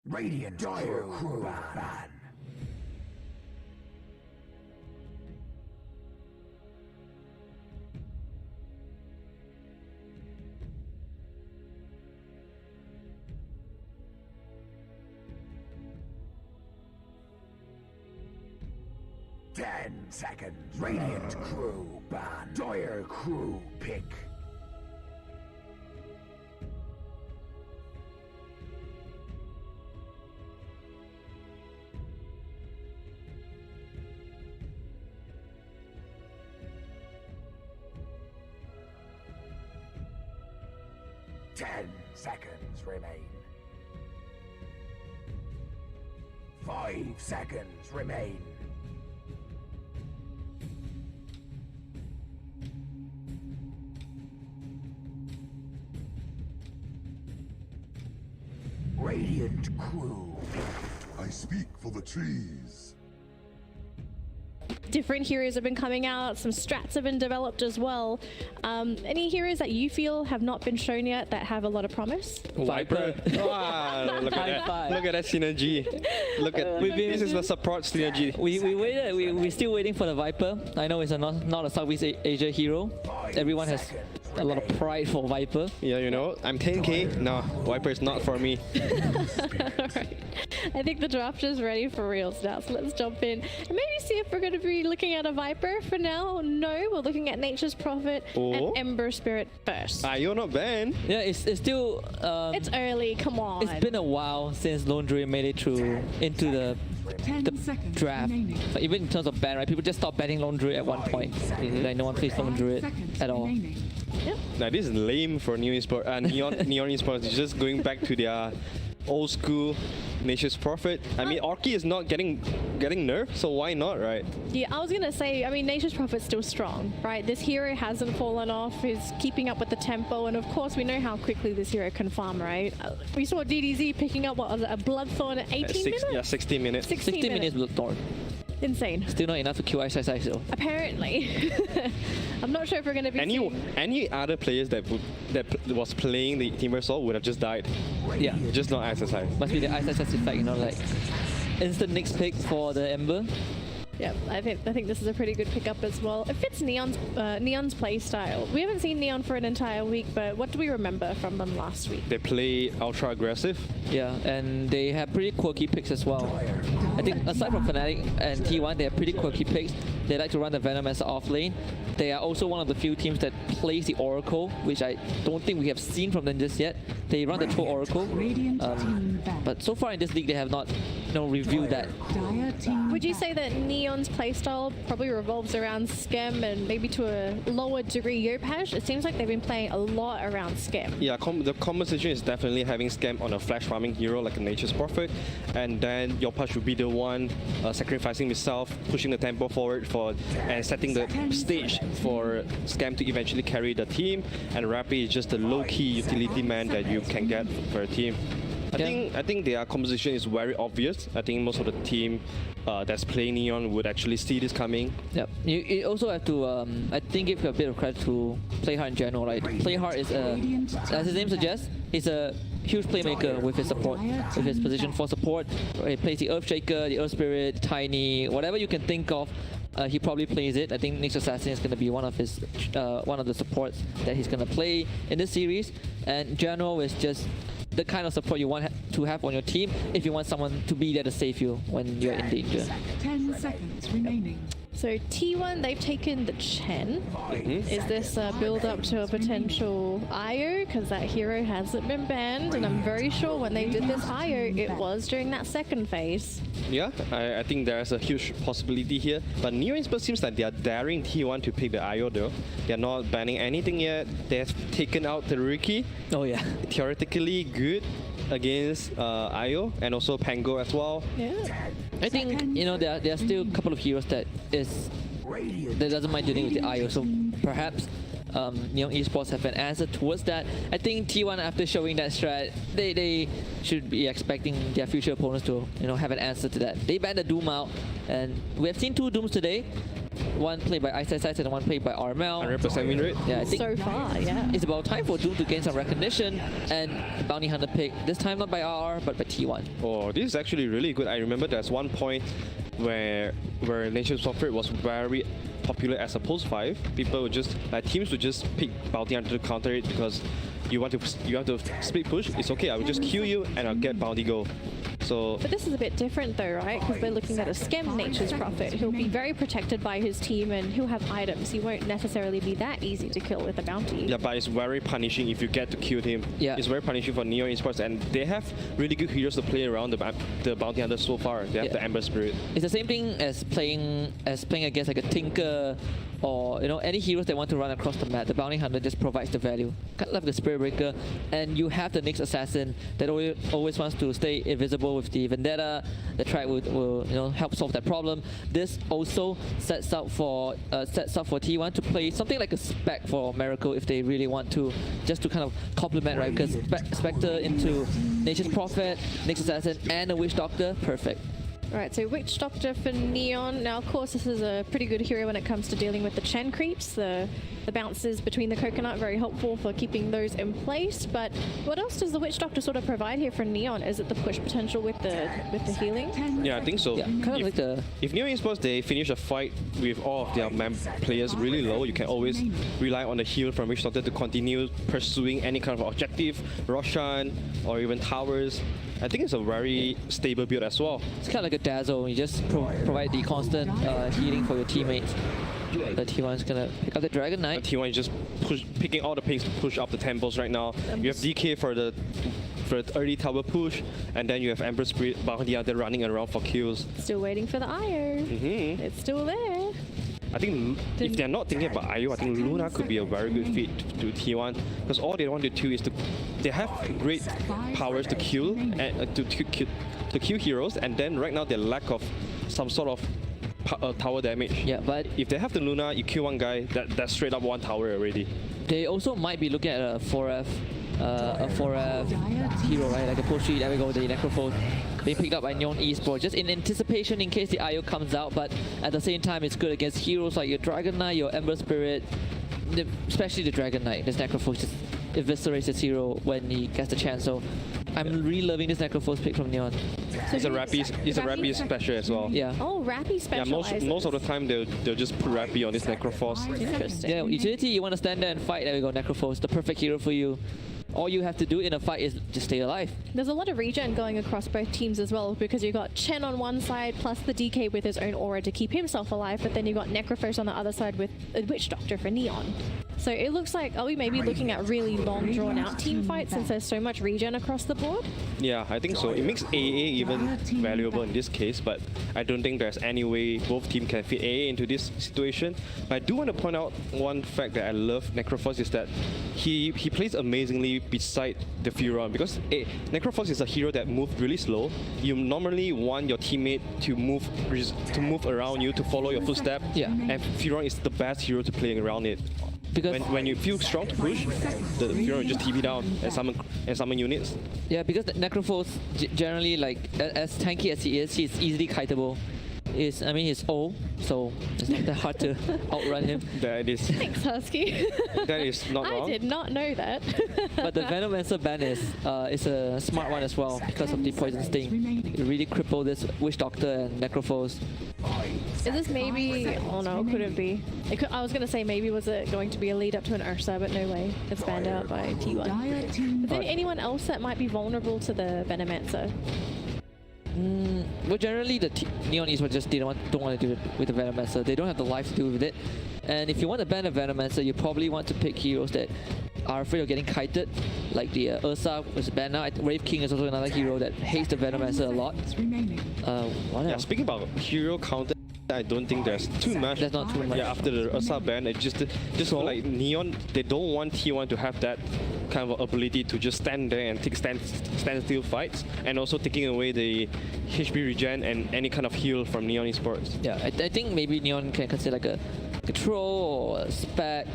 Radiant Dire Crew ban. Ten seconds. Radiant Crew ban. Dire Crew pick. Ten seconds remain. 5 seconds remain. Radiant Crew. I speak for the trees. Different heroes have been coming out, some strats have been developed as well. Any heroes that you feel have not been shown yet that have a lot of promise? Viper. Wow, look at that. Look at that synergy. Look at this is the support synergy. We waited. We're still waiting for the Viper. I know it's not a Southeast Asia hero. Everyone has a lot of pride for Viper. Yeah, you know, I'm 10k. No, Viper is not for me. Alright. I think the draft is ready for reals now, so let's jump in and maybe see if we're going to be looking at a Viper. For now, no, we're looking at Nature's Prophet and Ember Spirit first. You're not banned. Yeah, it's still... it's early, come on. It's been a while since Lone Druid made it through into the draft. But even in terms of ban, right? People just stopped banning Lone Druid at one point. Like no one plays Lone Druid at all. Yep. Now this is lame for Neon Esports. It's just going back to their old school Nature's Prophet. I mean, Orki is not getting nerfed, so why not, right? Yeah, I was gonna say, I mean, Nature's Prophet's still strong, right? This hero hasn't fallen off, he's keeping up with the tempo, and of course we know how quickly this hero can farm, right? We saw DDZ picking up, what was it, a Bloodthorn at 18 minutes? Yeah, 16 minutes. 16 minutes Bloodthorn. Insane. Still not enough to kill SSI, so. Apparently. I'm not sure if we're going to be any other players that was playing the Timber Sword would have just died. Yeah. Just not SSI. Must be the SSS effect, you know, like instant next pick for the Ember. Yeah, I think this is a pretty good pickup as well. It fits Neon's play style. We haven't seen Neon for an entire week, but what do we remember from them last week? They play ultra aggressive. Yeah, and they have pretty quirky picks as well. I think aside from Fnatic and T1, they have pretty quirky picks. They like to run the Venom as off lane. They are also one of the few teams that plays the Oracle, which I don't think we have seen from them just yet. They run the Troll Oracle, but so far in this league they have not, reviewed that. Would you say that Neon's playstyle probably revolves around Scam and maybe to a lower degree Yopaj? It seems like they've been playing a lot around Scam. Yeah, the conversation is definitely having Scam on a flash farming hero like a Nature's Prophet, and then Yopaj would be the one sacrificing himself, pushing the tempo forward and setting the stage for Scam to eventually carry the team, and Rappi is just a low-key utility man that you can get for a team. I think their composition is very obvious. I think most of the team that's playing Neon would actually see this coming. Yep. You also have to, I think, give a bit of credit to Playhard in general. Right? Playhard is as his name suggests, he's a huge playmaker with his support, with his position for support. He plays the Earthshaker, the Earth Spirit, Tiny, whatever you can think of. He probably plays it. I think Next Assassin is going to be one of his one of the supports that he's going to play in this series. And General is just the kind of support you want to have on your team if you want someone to be there to save you when you're in danger. 10 seconds remaining. So T1, they've taken the Chen. Is this a build up to a potential IO? Because that hero hasn't been banned, and I'm very sure when they did this IO, it was during that second phase. Yeah, I think there's a huge possibility here. But Neon Esports seems like they are daring T1 to pick the IO though. They're not banning anything yet. They have taken out the Riki. Oh yeah. Theoretically good against IO and also Pango as well. Yeah. I think there are still a couple of heroes that doesn't mind dealing with the IO. So perhaps Neon Esports have an answer towards that. I think T1 after showing that strat, they should be expecting their future opponents to have an answer to that. They banned the Doom out, and we have seen 2 Dooms today. One played by Ice and one played by Armel. 100% win rate. Yeah, I think So far, yeah. it's about time for Doom to gain some recognition and Bounty Hunter pick. This time not by RR, but by T1. Oh, this is actually really good. I remember there's one point where Nature's Prophet was very popular as a post 5. People would just, like teams would just pick Bounty Hunter to counter it because you want to split push. It's okay, I will just kill you and I'll get Bounty go. So But this is a bit different though, right? Because we're looking at a Schem Nature's Prophet. He'll be very protected by his team and he'll have items. He won't necessarily be that easy to kill with a bounty. yeah, but it's very punishing if you get to kill him. Yeah. It's very punishing for Neon Esports, and they have really good heroes to play around the Bounty Hunter so far. They have Yeah. the Ember Spirit. It's the same thing as playing against like a Tinker or any heroes that want to run across the map. The Bounty Hunter just provides the value. Kind of like the Spirit Breaker, and you have the next assassin that always wants to stay invisible with the Vendetta. The tribe will help solve that problem. This also sets up for T1 to play something like a spec for Miracle if they really want to, just to kind of complement, right? Because Spectre into Nature's Prophet, next assassin, and a Witch Doctor, perfect. Right, so Witch Doctor for Neon. Now, of course, this is a pretty good hero when it comes to dealing with the Chen creeps. The bounces between the coconut, very helpful for keeping those in place. But what else does the Witch Doctor sort of provide here for Neon? Is it the push potential with the healing? Yeah, I think so. Yeah, kind of like the If Neon Esports they finish a fight with all of their players really low, you can always rely on the heal from Witch Doctor to continue pursuing any kind of objective, Roshan, or even towers. I think it's a very stable build as well. It's kind of like a dazzle. You just provide the constant healing for your teammates. The T1 is gonna pick up the Dragon Knight. T1 is just picking all the pings to push up the temples right now. You have DK for the early tower push, and then you have Ember Spirit Bounty Hunter running around for kills. Still waiting for the IO. It's still there. I think if they're not thinking about IO, I think Luna could be a very good fit to T1 because all they want to do is they have great powers to kill and to kill heroes, and then right now they lack of some sort of tower damage. Yeah, but If they have the Luna, you kill one guy, that's straight up one tower already. they also might be looking at a 4F hero, right? Like a push sheet. There we go, the Necrophos being picked up by Neon Esports, just in anticipation in case the IO comes out. But at the same time, it's good against heroes like your Dragon Knight, your Ember Spirit, especially the Dragon Knight. This Necrophos just eviscerates his hero when he gets the chance. So I'm really loving this Necrophos pick from Neon. It's a Rappy special as well. Yeah. Oh, Rappy Yeah, specializes. most of the time they'll just put Rappy on this Necrophos. Interesting. Yeah, utility, you want to stand there and fight. There we go, Necrophos, the perfect hero for you. All you have to do in a fight is just stay alive. There's a lot of regen going across both teams as well, because you've got Chen on one side plus the DK with his own aura to keep himself alive, but then you've got Necrophos on the other side with a Witch Doctor for Neon. So it looks like, are we maybe looking at really long drawn out team fights since there's so much regen across the board? Yeah, I think so. It makes AA even valuable in this case, but I don't think there's any way both teams can fit AA into this situation. But I do want to point out one fact that I love Necrophos is that he plays amazingly beside the Furon, because Necrophos is a hero that moves really slow. You normally want your teammate to move around you, to follow your footstep. Yeah. And Furon is the best hero to play around it. Because When you feel strong to push, the Furon will just TP down and summon units. yeah, because the Necrophos generally, like as tanky as he is, he's easily kiteable. He's old, so it's not that hard to outrun him. That is Thanks, Husky. that is not I wrong. did not know that. But the Venomancer ban is a smart one as well because of the poison sting. You really cripple this Witch Doctor and Necrophos. Is this maybe? Oh no, it couldn't be. I was gonna say maybe was it going to be a lead up to an Ursa, but no way. It's banned out by T1. Is there anyone else that might be vulnerable to the Venomancer? Well, generally the Neon Esports just don't want to do it with the Venomancer. They don't have the life to do with it. And if you want to ban a Venomancer, you probably want to pick heroes that are afraid of getting kited, like the Ursa was banned now. Wraith King is also another hero that hates the Venomancer a lot. What Yeah, else? speaking about hero counter, I don't think there's too much. There's not too much. Yeah, after the Ursa ban, it just So? like Neon, they don't want T1 to have that kind of ability to just stand there and take standstill fights, and also taking away the HP regen and any kind of heal from Neon Esports. Yeah, I think maybe Neon can consider like a troll or a spec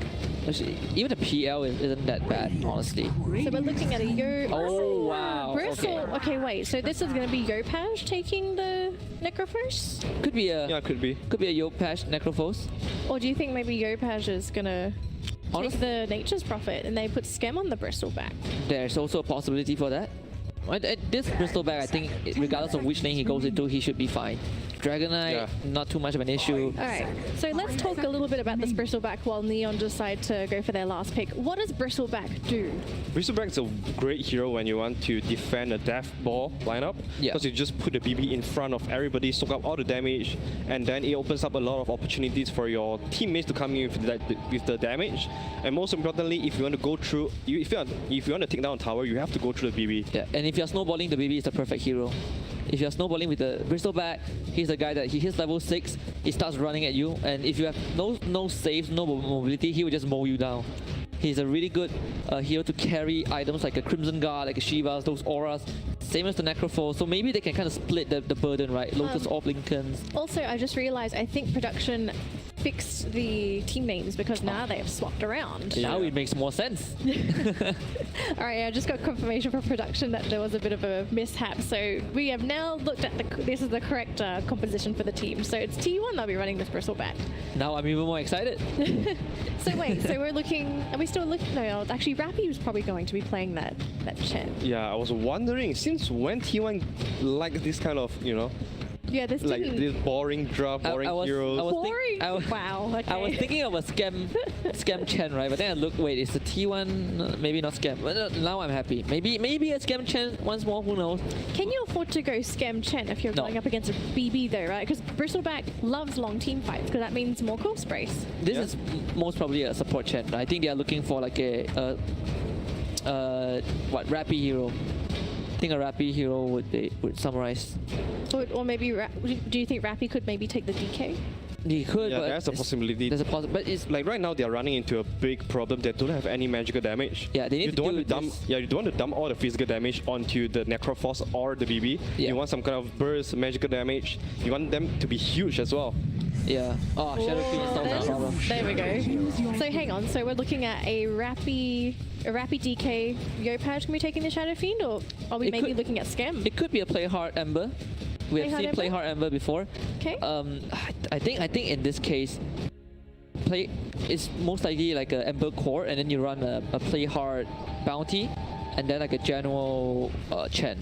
Actually, even the PL isn't that bad, honestly. So we're looking at a Yo. Oh, wow. Bristle. Okay, wait. So this is going to be Yopaj taking the Necrophos? Could be a Yeah, could be. Yopaj Necrophos. Or do you think maybe Yopaj is going to take Honest- the Nature's Prophet and they put Scam on the Bristleback? There's also a possibility for that. This Bristleback, I think, regardless of which lane he goes into, he should be fine. Dragonite, Yeah. not too much of an issue. Alright, so let's talk a little bit about this Bristleback while Neon decide to go for their last pick. What does Bristleback do? Bristleback's a great hero when you want to defend a death ball lineup. Yeah. Because you just put the BB in front of everybody, soak up all the damage, and then it opens up a lot of opportunities for your teammates to come in with the damage. And most importantly, if you want to go through, if you want to take down a tower, you have to go through the BB. Yeah, and if you're snowballing, the BB is the perfect hero. If you're snowballing with the Bristleback, he's the guy that he hits level 6, he starts running at you, and if you have no saves, no mobility, he will just mow you down. He's a really good hero to carry items like a Crimson Guard, like a Shivas, those auras, same as the Necrophos, so maybe they can kind of split the burden, right? Lotus Orb Lincolns. Also, I just realized I think production fixed the team names because now they have swapped around. Now it makes more sense. Alright, I just got confirmation from production that there was a bit of a mishap. So we have now looked at this is the correct composition for the team. So it's T1 that'll be running this Bristleback. Now I'm even more excited. So wait, so we're looking, are we still looking? No, actually Rappy was probably going to be playing that Chen. Yeah, I was wondering, since when T1 like this kind of, Yeah, this like didn't... this boring draft, boring heroes. Boring? Wow, okay. I was thinking of a scam Chen, right? But then I looked, wait, is the T1 maybe not scam? But now I'm happy. Maybe a scam Chen once more, who knows? Can you afford to go Scam Chen if you're No. going up against a BB though, right? Because Bristleback loves long team fights because that means more core sprays. This is most probably a support Chen. I think they are looking for like a Rappy hero. I think a Rappy hero would summarize. Or maybe, do you think Rappy could maybe take the DK? He could, Yeah, but there's a possibility. There's a possibility, but it's Like right now, they are running into a big problem. They don't have any magical damage. Yeah, they need you to don't deal want to with dump. this. Yeah, you don't want to dump all the physical damage onto the Necrophos or the BB. Yeah. You want some kind of burst magical damage. You want them to be huge as well. yeah. Oh, Shadow Queen is not a problem. There we go. So hang on, so we're looking at a Rappy DK. Yopaj can be taking the Shadow Fiend, or are we It maybe could- looking at Scam? It could be a Play Hard Ember. We have Play seen Hard Play Ember? Hard Ember before. Okay. I think in this case, it's most likely like a Ember Core, and then you run a Play Hard Bounty, and then like a general Chen.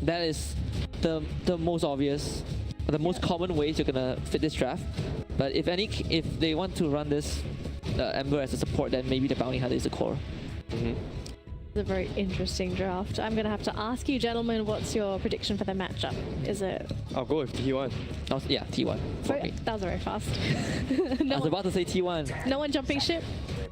That is the most obvious, the most common ways you're gonna fit this draft. But if they want to run this Ember as a support, then maybe the Bounty Hunter is the core. It's a very interesting draft. I'm going to have to ask you, gentlemen, what's your prediction for the matchup? Is it... I'll go with T1. Yeah, T1. for me. That was very fast. I no, was one, about to say T1. no one jumping ship?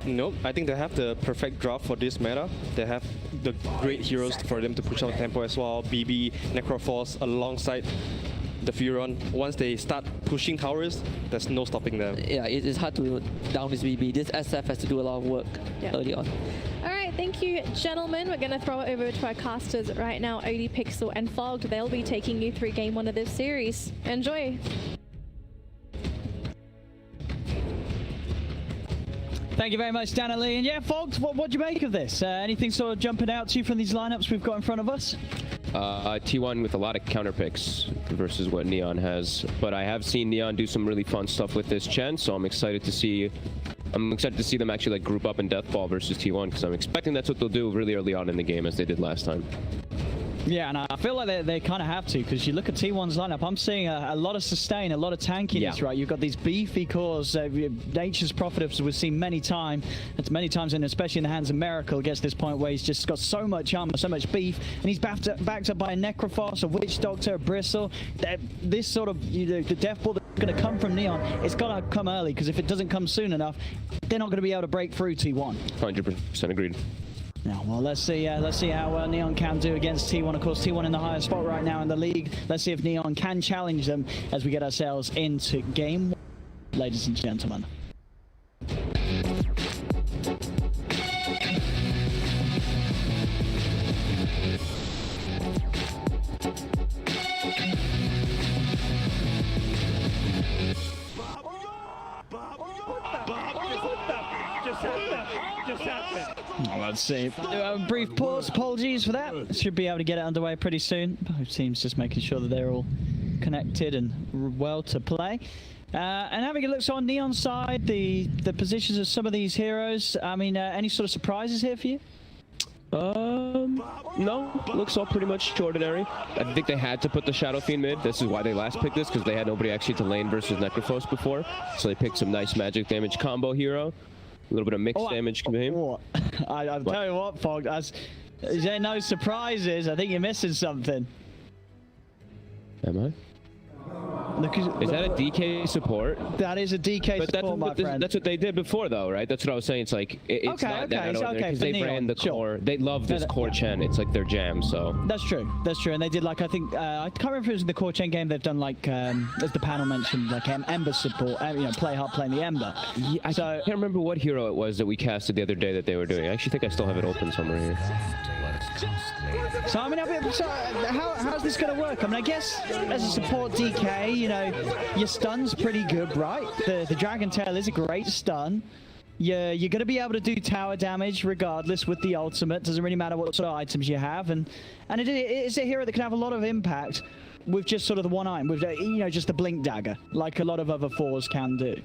Nope, I think they have the perfect draft for this meta. They have the great heroes for them to push out tempo as well. BB, Necrophos alongside the Furon. Once they start pushing towers, there's no stopping them. Yeah, it's hard to down this BB. This SF has to do a lot of work early on. All right, thank you, gentlemen. We're going to throw it over to our casters right now, Odie, Pixel, and Fogged. They'll be taking you through game 1 of this series. Enjoy. Thank you very much, Dan and Lee. And yeah, Fogs, what do you make of this? Anything sort of jumping out to you from these lineups we've got in front of us? T1 with a lot of counter picks versus what Neon has, but I have seen Neon do some really fun stuff with this Chen, so I'm excited to see them actually like group up in Deathball versus T1, because I'm expecting that's what they'll do really early on in the game as they did last time. Yeah, and I feel like they kind of have to, because you look at T1's lineup, I'm seeing a lot of sustain, a lot of tankiness, right? You've got these beefy cores, Nature's Prophet, as we've seen many times, and especially in the hands of Miracle, gets to this point where he's just got so much armor, so much beef, and he's backed up by a Necrophos, a Witch Doctor, a Bristle. This sort of, the Death Ball that's going to come from Neon, it's got to come early, because if it doesn't come soon enough, they're not going to be able to break through T1. 100% agreed. Now, well, let's see how Neon can do against T1. Of course, T1 in the highest spot right now in the league. Let's see if Neon can challenge them as we get ourselves into game 1, ladies and gentlemen. Just let's see. Brief pause. Apologies for that. Should be able to get it underway pretty soon. Both teams just making sure that they're all connected and well to play. And having a look on Neon's side, the positions of some of these heroes. I mean, any sort of surprises here for you? No, looks all pretty much ordinary. I think they had to put the Shadow Fiend mid. This is why they last picked this, because they had nobody actually to lane versus Necrophos before. So they picked some nice magic damage combo hero. A little bit of mixed damage to him. I'll tell you what, Fog, is there no surprises? I think you're missing something. Am I? Is that a DK support? That is a DK support, my friend. That's what they did before, though, right? That's what I was saying. It's like, it's not that out there, because they ran the core. They love this core Chen. It's like their jam, so. That's true. That's true. And they did, like, I think, I can't remember if it was in the core Chen game, they've done, like, as the panel mentioned, like, Ember support, you know, play hard playing the Ember. Yeah, I can't remember what hero it was that we casted the other day that they were doing. I actually think I still have it open somewhere here. So, I mean, how's this going to work? I mean, I guess as a support DK, you know, your stun's pretty good, right? The Dragon Tail is a great stun. You're going to be able to do tower damage regardless with the ultimate. Doesn't really matter what sort of items you have. And it is a hero that can have a lot of impact with just sort of the one item, with, you know, just the blink dagger, like a lot of other fours can do.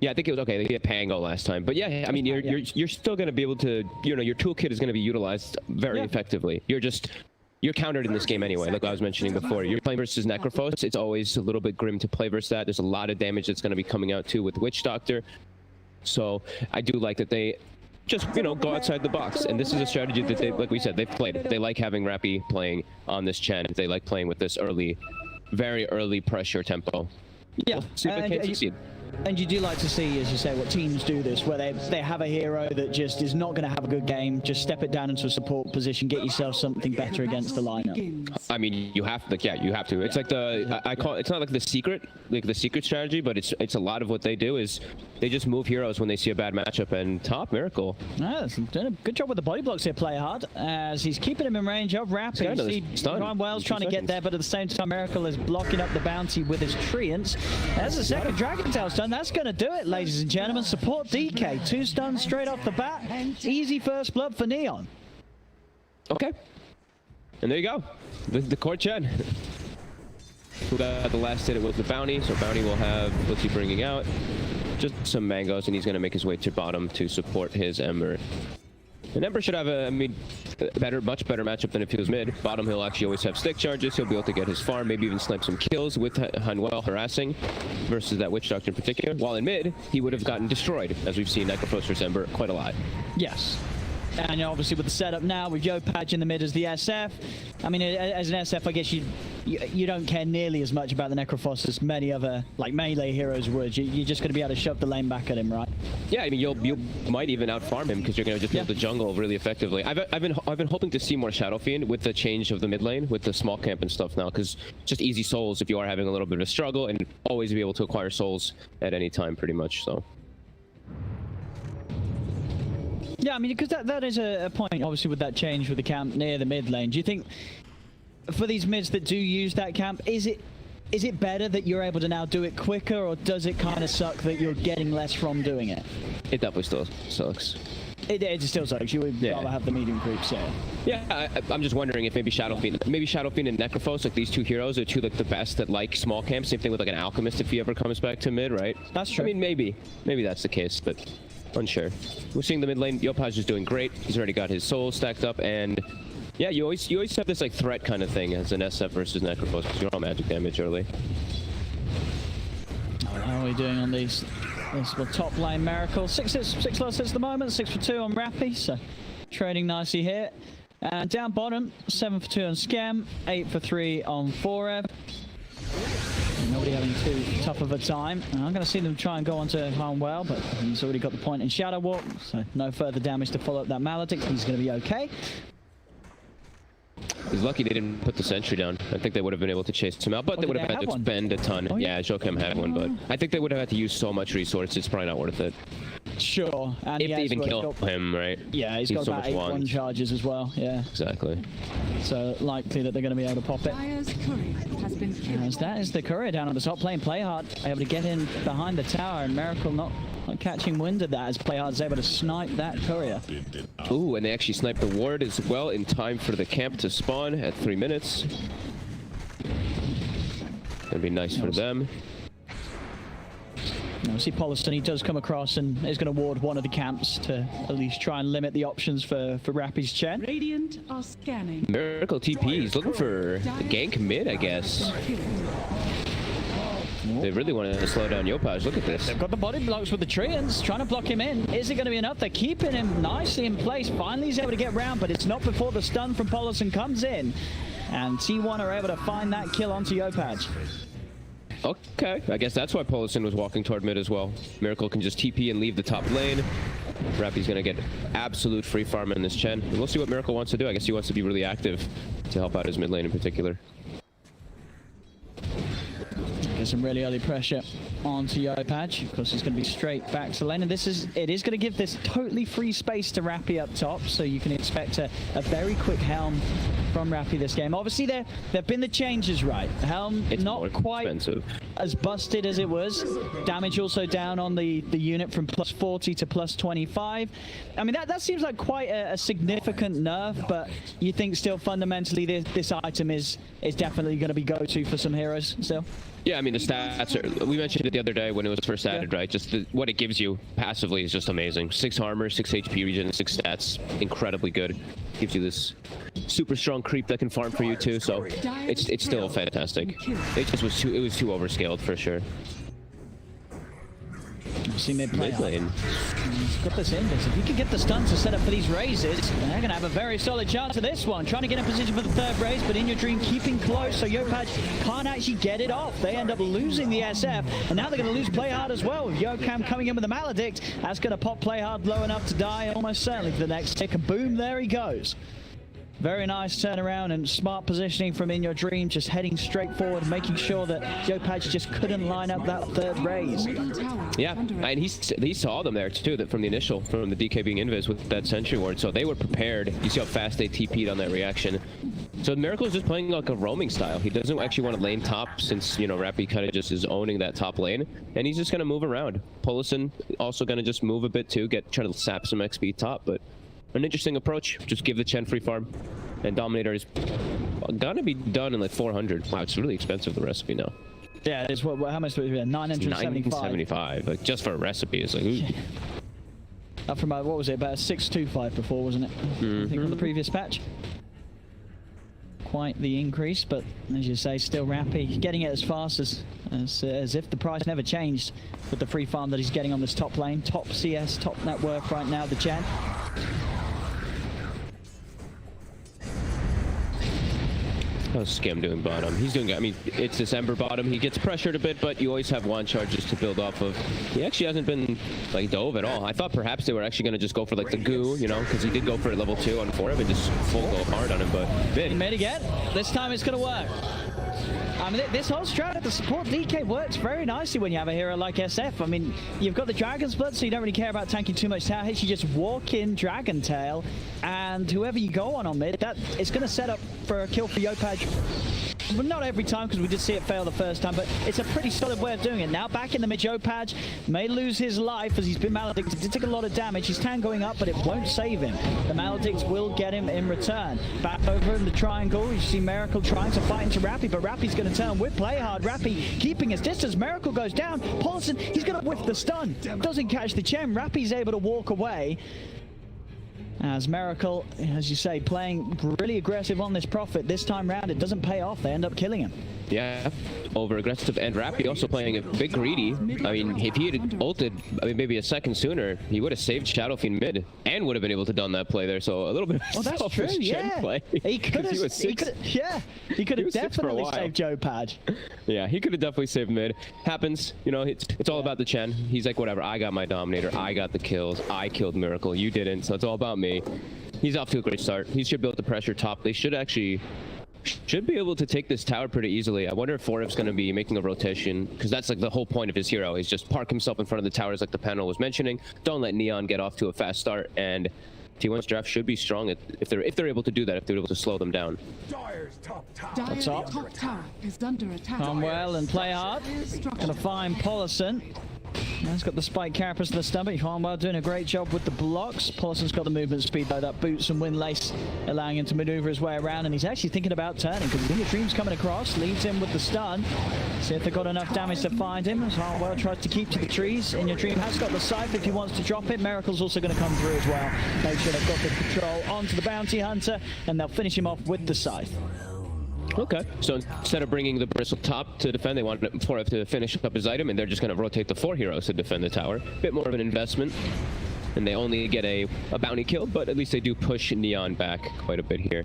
Yeah, I think it was okay. They hit Pango last time, but yeah, I mean, you're still going to be able to, you know, your toolkit is going to be utilized very effectively. You're countered in this game anyway, like I was mentioning before. You're playing versus Necrophos. It's always a little bit grim to play versus that. There's a lot of damage that's going to be coming out too with Witch Doctor. So I do like that they just, you know, go outside the box. And this is a strategy that they, like we said, they've played. They like having Rappy playing on this Chen. They like playing with this early, very early pressure tempo. Yeah. We'll see if they can succeed. And you do like to see, as you say, what teams do this, where they have a hero that just is not going to have a good game, just step it down into a support position, get yourself something better against the lineup. I mean, you have to, yeah, you have to. It's like the, I call it, it's not like the secret strategy, but it's a lot of what they do is they just move heroes when they see a bad matchup, and top Miracle. Yeah, doing a good job with the body blocks here, Play Hard, as he's keeping him in range of Rapid. Ryan Wells trying to get there, but at the same time, Miracle is blocking up the bounty with his Treants. There's the second Dragon Tail stun. That's going to do it, ladies and gentlemen. Support DK. 2 stuns straight off the bat. Easy first blood for Neon. Okay. And there you go. The core Chen. Who got the last hit? It was the bounty. So bounty will have, what's he bringing out? Just some mangoes, and he's going to make his way to bottom to support his Ember. And Ember should have a, much better matchup than if he was mid. Bottom, he'll actually always have stick charges. He'll be able to get his farm, maybe even snipe some kills with Hanwell harassing versus that Witch Doctor in particular. While in mid, he would have gotten destroyed, as we've seen Necrophos versus Ember quite a lot. Yes. And obviously with the setup now, with Yopaj in the mid as the SF, I mean, as an SF, I guess you don't care nearly as much about the Necrophos as many other, like, melee heroes would. You're just going to be able to shove the lane back at him, right? Yeah, I mean, you might even out-farm him because you're going to just be able to jungle really effectively. I've been hoping to see more Shadow Fiend with the change of the mid lane, with the small camp and stuff now, because just easy souls if you are having a little bit of a struggle, and always be able to acquire souls at any time, pretty much, so. Yeah, I mean, because that is a point, obviously, with that change with the camp near the mid lane. Do you think, for these mids that do use that camp, is it better that you're able to now do it quicker, or does it kind of suck that you're getting less from doing it? It definitely still sucks. It still sucks. You would rather have the medium creeps, yeah. Yeah, I'm just wondering if maybe Shadow Fiend and Necrophos, like these two heroes, are two like the best at like small camps. Same thing with like an Alchemist if he ever comes back to mid, right? That's true. I mean, maybe that's the case, but unsure. We're seeing the mid lane. Yopaj is doing great. He's already got his soul stacked up, and yeah, you always have this like threat kind of thing as an SF versus Necrophos because you're all magic damage early. How are we doing on these? This is top lane Miracle. 6 last hits at the moment. 6 for 2 on Rappy, so trading nicely here. And down bottom, 7 for 2 on Scam, 8 for 3 on Forev. Nobody having too tough of a time. I'm going to see them try and go onto Harnwell, but he's already got the point in Shadow Walk, so no further damage to follow up that Maledict. He's going to be okay. He's lucky they didn't put the sentry down. I think they would have been able to chase him out, but they would have had to spend a ton. Oh, yeah, Jokem had one, but I think they would have had to use so much resources. It's probably not worth it. Sure. And if they even kill him, right? Yeah, he's got about 8 1 charges as well. Yeah. Exactly. So likely that they're going to be able to pop it. Has been killed. As that is the courier down on the top lane. Play hard, able to get in behind the tower, and Miracle not catching wind of that as Playhard's able to snipe that courier. Ooh, and they actually sniped the ward as well in time for the camp to spawn at 3 minutes. Gonna be nice for them. Now we see Paulison, he does come across and is going to ward one of the camps to at least try and limit the options for Rappy's Chen. Radiant are scanning. Miracle TP, he's looking for the gank mid, I guess. They really wanted to slow down Yopaj. Look at this. They've got the body blocks with the Treants, trying to block him in. Is it going to be enough? They're keeping him nicely in place. Finally, he's able to get round, but it's not before the stun from Paulison comes in. And T1 are able to find that kill onto Yopaj. Okay, I guess that's why Paulison was walking toward mid as well. Miracle can just TP and leave the top lane. Rappy's gonna get absolute free farm in this Chen. And we'll see what Miracle wants to do. I guess he wants to be really active to help out his mid lane in particular. Get some really early pressure onto Yopaj. Of course, he's going to be straight back to lane. And it is going to give this totally free space to Rappy up top. So you can expect a very quick Helm from Rappy this game. Obviously, there have been the changes, right? Helm, it's not quite expensive, as busted as it was. Damage also down on the unit from plus 40 to plus 25. I mean, that seems like quite a significant nerf, but you think still fundamentally this item is definitely going to be go-to for some heroes still? Yeah, I mean, the stats are, we mentioned it the other day when it was first added, right? Just what it gives you passively is just amazing. 6 armor, 6 HP regen, 6 stats, incredibly good. Gives you this super strong creep that can farm for you too, so it's still fantastic. It just was too overscaled for sure. See mid lane. He's got this invis. If you can get the stun to set up for these raises, they're going to have a very solid chance of this one. Trying to get in position for the third raise, but In Your Dream keeping close, so Yopaj can't actually get it off. They end up losing the SF, and now they're going to lose Playhard as well. With Yokam coming in with the Maledict, that's going to pop Playhard low enough to die almost certainly for the next tick, and boom, there he goes. Very nice turnaround and smart positioning from In Your Dream, just heading straight forward, making sure that Yopaj just couldn't line up that third raise. Yeah, and he saw them there too, that from the initial, from the DK being invis with that sentry ward, so they were prepared. You see how fast they TP'd on that reaction. So Miracle is just playing like a roaming style. He doesn't actually want to lane top since, you know, Rappy kind of just is owning that top lane, and he's just going to move around. Paulison also going to just move a bit too, try to sap some XP top, but an interesting approach. Just give the Chen free farm, and Dominator is gonna be done in like 400. Wow, it's really expensive, the recipe now. Yeah, it's how much was it? 975. 975, like just for a recipe. It's like, ooh. Up from what was it? About 625 before, wasn't it? I think on the previous patch. Quite the increase, but as you say, still Rappy getting it as fast as if the price never changed with the free farm that he's getting on this top lane. Top CS, top net worth right now, the Chen. How's Scam doing bottom? He's doing good. I mean, it's December bottom. He gets pressured a bit, but you always have wand charges to build off of. He actually hasn't been like dove at all. I thought perhaps they were actually going to just go for like the goo, you know, because he did go for it level 2 on 4 and just full go hard on him, but he made again. This time it's going to work. I mean, this whole strat at the support DK works very nicely when you have a hero like SF. I mean, you've got the Dragon's Blood, so you don't really care about tanking too much tower hits. You just walk in Dragon Tail, and whoever you go on mid, that it's going to set up for a kill for Yopaj. Well, not every time, because we did see it fail the first time, but it's a pretty solid way of doing it. Now back in the mid, Yopaj may lose his life as he's been maledicted. He did take a lot of damage. He's tangoing up, but it won't save him. The maledict will get him in return. Back over in the triangle, you see Miracle trying to fight into Rappy, but Rappy's going to turn with Playhard. Rappy keeping his distance. Miracle goes down. Paulison, he's going to whiff the stun. Doesn't catch the Chen. Rappy's able to walk away. As Miracle, as you say, playing really aggressive on this Prophet. This time round, it doesn't pay off. They end up killing him. Yeah, over aggressive, and Rappy also playing a bit greedy. I mean, if he had ulted, I mean, maybe a second sooner, he would have saved Shadow Fiend mid and would have been able to done that play there. So a little bit of that's true, yeah. play. He could have, he could have definitely saved Yopaj. Yeah, he could have definitely saved mid. Happens, you know, it's all about the Chen. He's like, whatever, I got my Dominator, I got the kills, I killed Miracle, you didn't, so it's all about me. He's off to a great start. He should be able to pressure top. They should be able to take this tower pretty easily. I wonder if 4F's going to be making a rotation, because that's like the whole point of his hero, is just park himself in front of the towers like the panel was mentioning. Don't let Neon get off to a fast start, and T1's draft should be strong if they're able to do that, if they're able to slow them down. Dire's top tower. Dire's top tower is under attack. Come well and play hard. Gonna find Paulison. He's got the spike carapace to the stomach. Harnwell doing a great job with the blocks. Paulson's got the movement speed though, that boots and windlace, allowing him to maneuver his way around, and he's actually thinking about turning because Your Dream's coming across, leads him with the stun. See if they've got enough damage to find him as Harnwell tries to keep to the trees. And Your Dream has got the scythe if he wants to drop it. Miracle's also going to come through as well. Make sure they've got the control onto the bounty hunter, and they'll finish him off with the scythe. Okay, so instead of bringing the Bristle top to defend, they want Foref to finish up his item, and they're just going to rotate the 4 heroes to defend the tower. Bit more of an investment, and they only get a bounty kill, but at least they do push Neon back quite a bit here.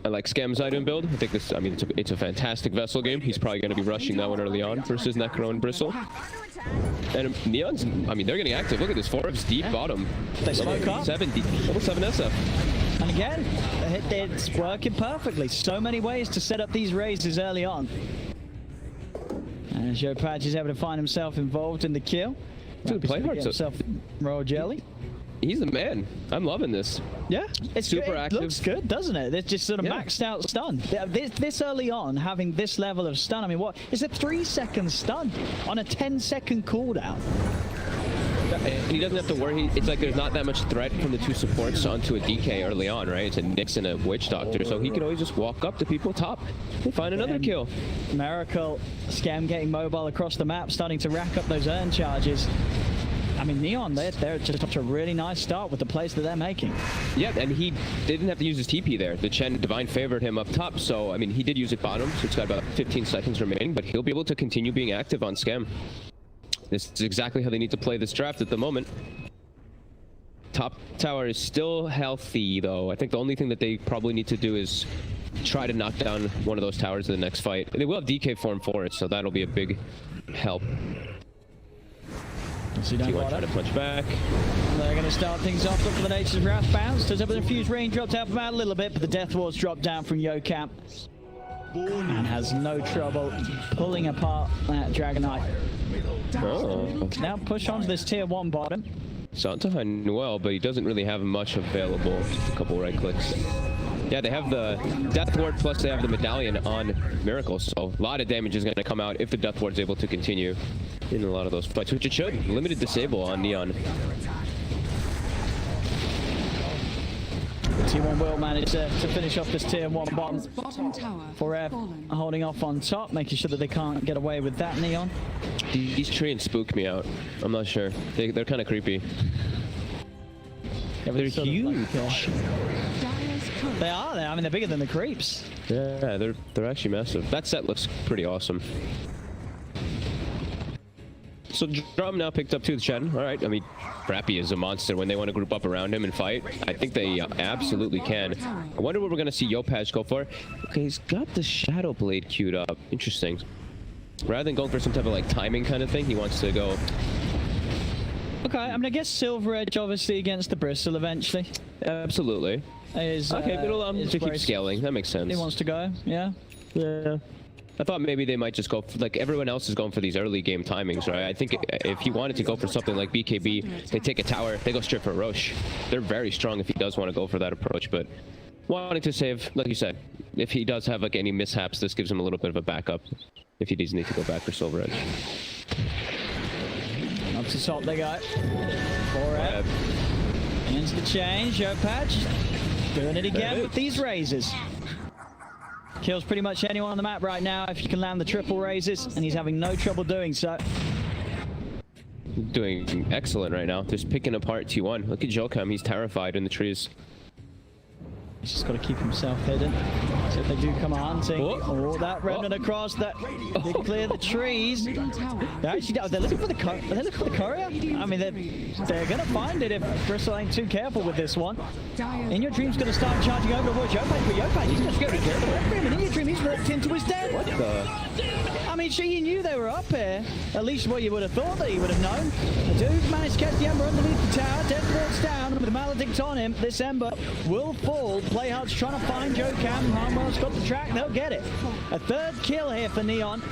I like Scam's item build. I think this, I mean, it's a fantastic Vessel game. He's probably going to be rushing that one early on versus Necro and Bristle. And Neon's, I mean, they're getting active. Look at this, Foref's deep bottom. They smoke up. 7 deep, level 7 SF. And again, it's working perfectly. So many ways to set up these raises early on. And Joe Patch is able to find himself involved in the kill. Dude, Playhard's himself royal jelly. He's the man. I'm loving this. Yeah, it's super active. It looks good, doesn't it? It's just sort of maxed out stun. This early on, having this level of stun, I mean, what is a 3-second stun on a 10-second cooldown? And he doesn't have to worry. It's like there's not that much threat from the 2 supports onto a DK early on, right? It's a Nyx and a Witch Doctor, so he can always just walk up to people top and find another kill. Miracle, Scam getting mobile across the map, starting to rack up those earn charges. I mean, Neon, they're just off to a really nice start with the plays that they're making. Yeah, and he didn't have to use his TP there. The Chen Divine favored him up top, so, I mean, he did use it bottom, so it's got about 15 seconds remaining, but he'll be able to continue being active on Scam. This is exactly how they need to play this draft at the moment. Top tower is still healthy, though. I think the only thing that they probably need to do is try to knock down one of those towers in the next fight. They will have DK form for it, so that'll be a big help. T1 trying to punch back. They're going to start things off. Look for the Nature's Wrath bounce. Does have an infused rain dropped out from out a little bit, but the Death Ward's dropped down from Yocam. And has no trouble pulling apart that Dragonite. Oh. Now push onto this tier 1 bottom. Santa Noel, but he doesn't really have much available. Just a couple right clicks. Yeah, they have the Death Ward plus they have the Medallion on Miracle, so a lot of damage is going to come out if the Death Ward's able to continue in a lot of those fights, which it should. Limited disable on Neon. The T1 will manage to finish off this tier 1 bottom. Foref holding off on top, making sure that they can't get away with that Neon. These treants spook me out. I'm not sure. They're kind of creepy. Yeah, they're huge. They are. I mean, they're bigger than the creeps. Yeah, they're actually massive. That set looks pretty awesome. So Drum now picked up 2 Chen. All right. I mean, Frappy is a monster when they want to group up around him and fight. I think they absolutely can. I wonder what we're going to see Yopaj go for. Okay, he's got the Shadow Blade queued up. Interesting. Rather than going for some type of like timing kind of thing, he wants to go. Okay, I mean, I guess Silver Edge obviously against the Bristle eventually. Absolutely. Okay, but it'll to keep scaling. That makes sense. He wants to go, yeah. Yeah. I thought maybe they might just go for, like everyone else is going for these early game timings, right? I think if he wanted to go for something like BKB, they take a tower, they go straight for Roche. They're very strong if he does want to go for that approach, but wanting to save, like you said, if he does have like any mishaps, this gives him a little bit of a backup if he does need to go back for Silver Edge. Up to top they go. Foref. Into the change, Yopaj. Doing it again with these raises. Kills pretty much anyone on the map right now if you can land the triple raises, and he's having no trouble doing so. Doing excellent right now. Just picking apart T1. Look at Jokam, he's terrified in the trees. He's just got to keep himself hidden. So if they do come hunting, that remnant across that, they clear the trees. They're looking for the courier. I mean, they're going to find it if Bristle ain't too careful with this one. In Your Dream's going to start charging over towards Yopaj, but Yopaj, he's going to get it. In Your Dream, he's walked into his death. What the? I mean, she knew they were up here. At least what you would have thought that he would have known. The dude managed to catch the Ember underneath the tower. Death Ward's down with the Maledict on him. This Ember will fall. Playhard's trying to find Jokam. Harnwell's got the track. They'll get it. A 3rd kill here for Neon.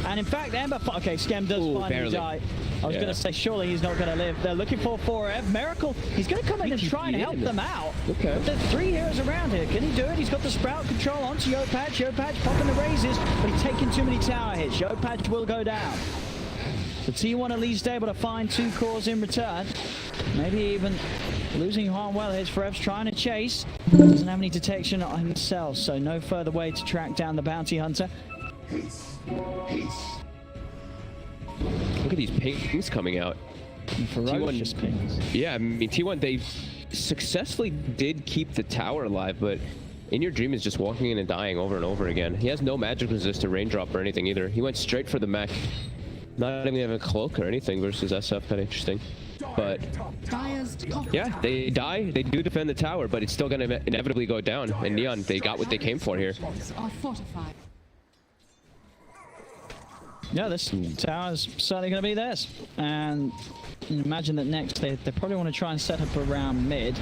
And in fact, Ember... Okay, Scam does finally die. I was going to say, surely he's not going to live. They're looking for Foref. Miracle, he's going to come in and try and help them out. Okay. But there's 3 heroes around here. Can he do it? He's got the Sprout control onto Yopaj. Yopaj popping the raises, but he's taking too many tower hits. Yopaj will go down. The T1 at least able to find 2 cores in return. Maybe even losing Harnwell. Here's Forev's trying to chase. Doesn't have any detection on himself, so no further way to track down the bounty hunter. Look at these pings coming out. Ferocious pings. Yeah, I mean, T1, they successfully did keep the tower alive, but In Your Dream is just walking in and dying over and over again. He has no magic resist to raindrop or anything either. He went straight for the mech. Not even having a cloak or anything versus SF, kind of interesting. But yeah, they die. They do defend the tower, but it's still going to inevitably go down. And Neon, they got what they came for here. Yeah, this tower is certainly going to be theirs. And imagine that next they probably want to try and set up around mid.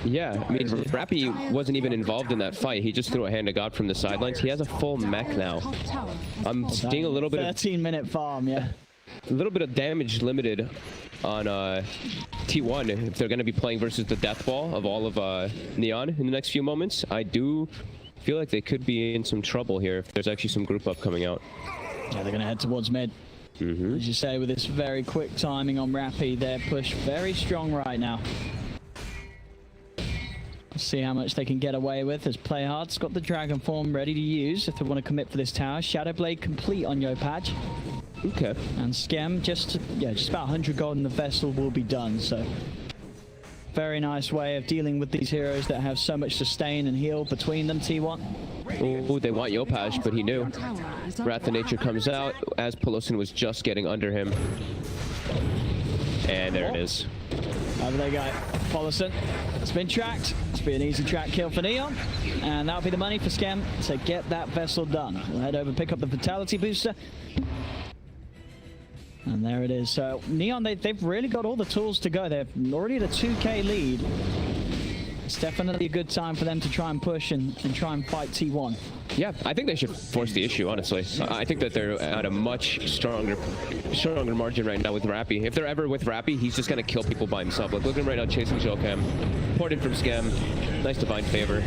Yeah, I mean, Rappy wasn't even involved in that fight. He just threw a hand to God from the sidelines. He has a full mech now. I'm seeing a little bit of 13-minute farm, yeah. A little bit of damage limited on T1 if they're going to be playing versus the death ball of all of Neon in the next few moments. I do feel like they could be in some trouble here if there's actually some group up coming out. Yeah, they're going to head towards mid. As you say, with this very quick timing on Rappy, they're pushed very strong right now. Let's see how much they can get away with as Playhard's got the Dragon Form ready to use if they want to commit for this tower. Shadow Blade complete on Yopaj. Okay. And Skem, just about 100 gold in the vessel will be done, so very nice way of dealing with these heroes that have so much sustain and heal between them, T1. Oh, they want Yopaj, but he knew. Wrath of Nature comes out as Pelosin was just getting under him. And there it is. Over they go. Pelosin. It's been tracked. It's been an easy track kill for Neon. And that'll be the money for Skem to get that vessel done. We'll head over, pick up the Vitality Booster. And there it is. So Neon, they've really got all the tools to go. They're already at a 2k lead. It's definitely a good time for them to try and push and try and fight T1. Yeah, I think they should force the issue, honestly. I think that they're at a much stronger margin right now with Rappy. If they're ever with Rappy, he's just going to kill people by himself. Like, look at him right now chasing Jokam. Ported from Skem. Nice Divine Favor.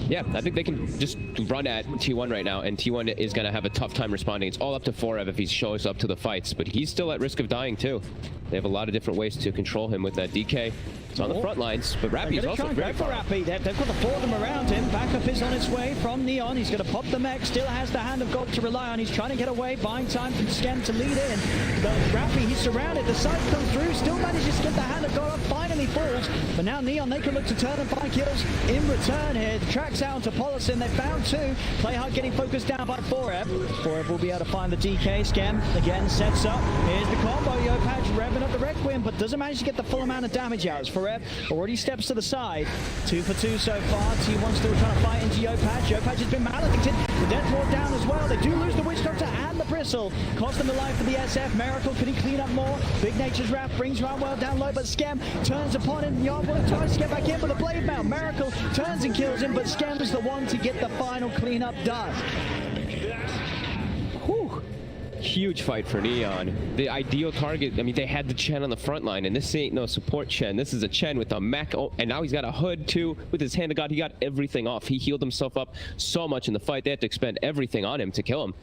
Yeah, I think they can just run at T1 right now, and T1 is going to have a tough time responding. It's all up to Forev if he shows up to the fights, but he's still at risk of dying too. They have a lot of different ways to control him with that DK. It's on the front lines, but Rappy is also very far. Rappy. They've got the 4 of them around him. Backup is on its way from Neon. He's going to pop the mech. Still has the Hand of God to rely on. He's trying to get away, buying time from Skem to lead in. But Rappy, he's surrounded. The sight comes through. Still manages to get the Hand of God up. Finally falls. But now Neon, they can look to turn and find kills in return here. The track's out to Pelosin. They found 2. Playhard getting focused down by Forev. Forev will be able to find the DK. Skem again sets up. Here's the combo. Yopaj revving up the Requiem, but doesn't manage to get the full amount of damage out. As Forev already steps to the side. 2 for 2 so far. T1 still trying to fight into Yopaj. Yopaj has been maledicted. The Death Ward down as well. They do lose the Witch Doctor and the Bristle. Cost them the life for the SF. Miracle, could he clean up more? Big Nature's Wrath brings Harnwell down low, but Skem turns upon him. Yarnwell tries to get back in, but the Blade Mail. Miracle turns and kills him, but Skem is the one to get the final cleanup done. Whew. Huge fight for Neon. The ideal target, I mean, they had the Chen on the front line, and this ain't no support Chen. This is a Chen with a mech, and now he's got a hood too. With his Hand of God, he got everything off. He healed himself up so much in the fight. They had to expend everything on him to kill him.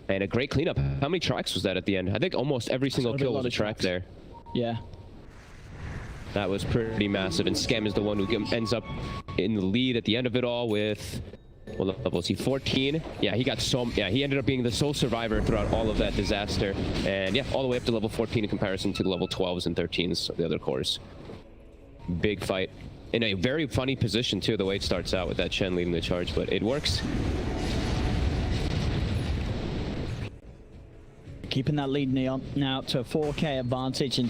And a great cleanup. How many tracks was that at the end? I think almost every single kill was a track there. Yeah. That was pretty massive, and Skem is the one who ends up in the lead at the end of it all with... What level is he? 14? Yeah, he ended up being the sole survivor throughout all of that disaster. And yeah, all the way up to level 14 in comparison to the level 12s and 13s of the other cores. Big fight. In a very funny position too, the way it starts out with that Chen leading the charge, but it works. Keeping that lead Neon now to a 4k advantage, and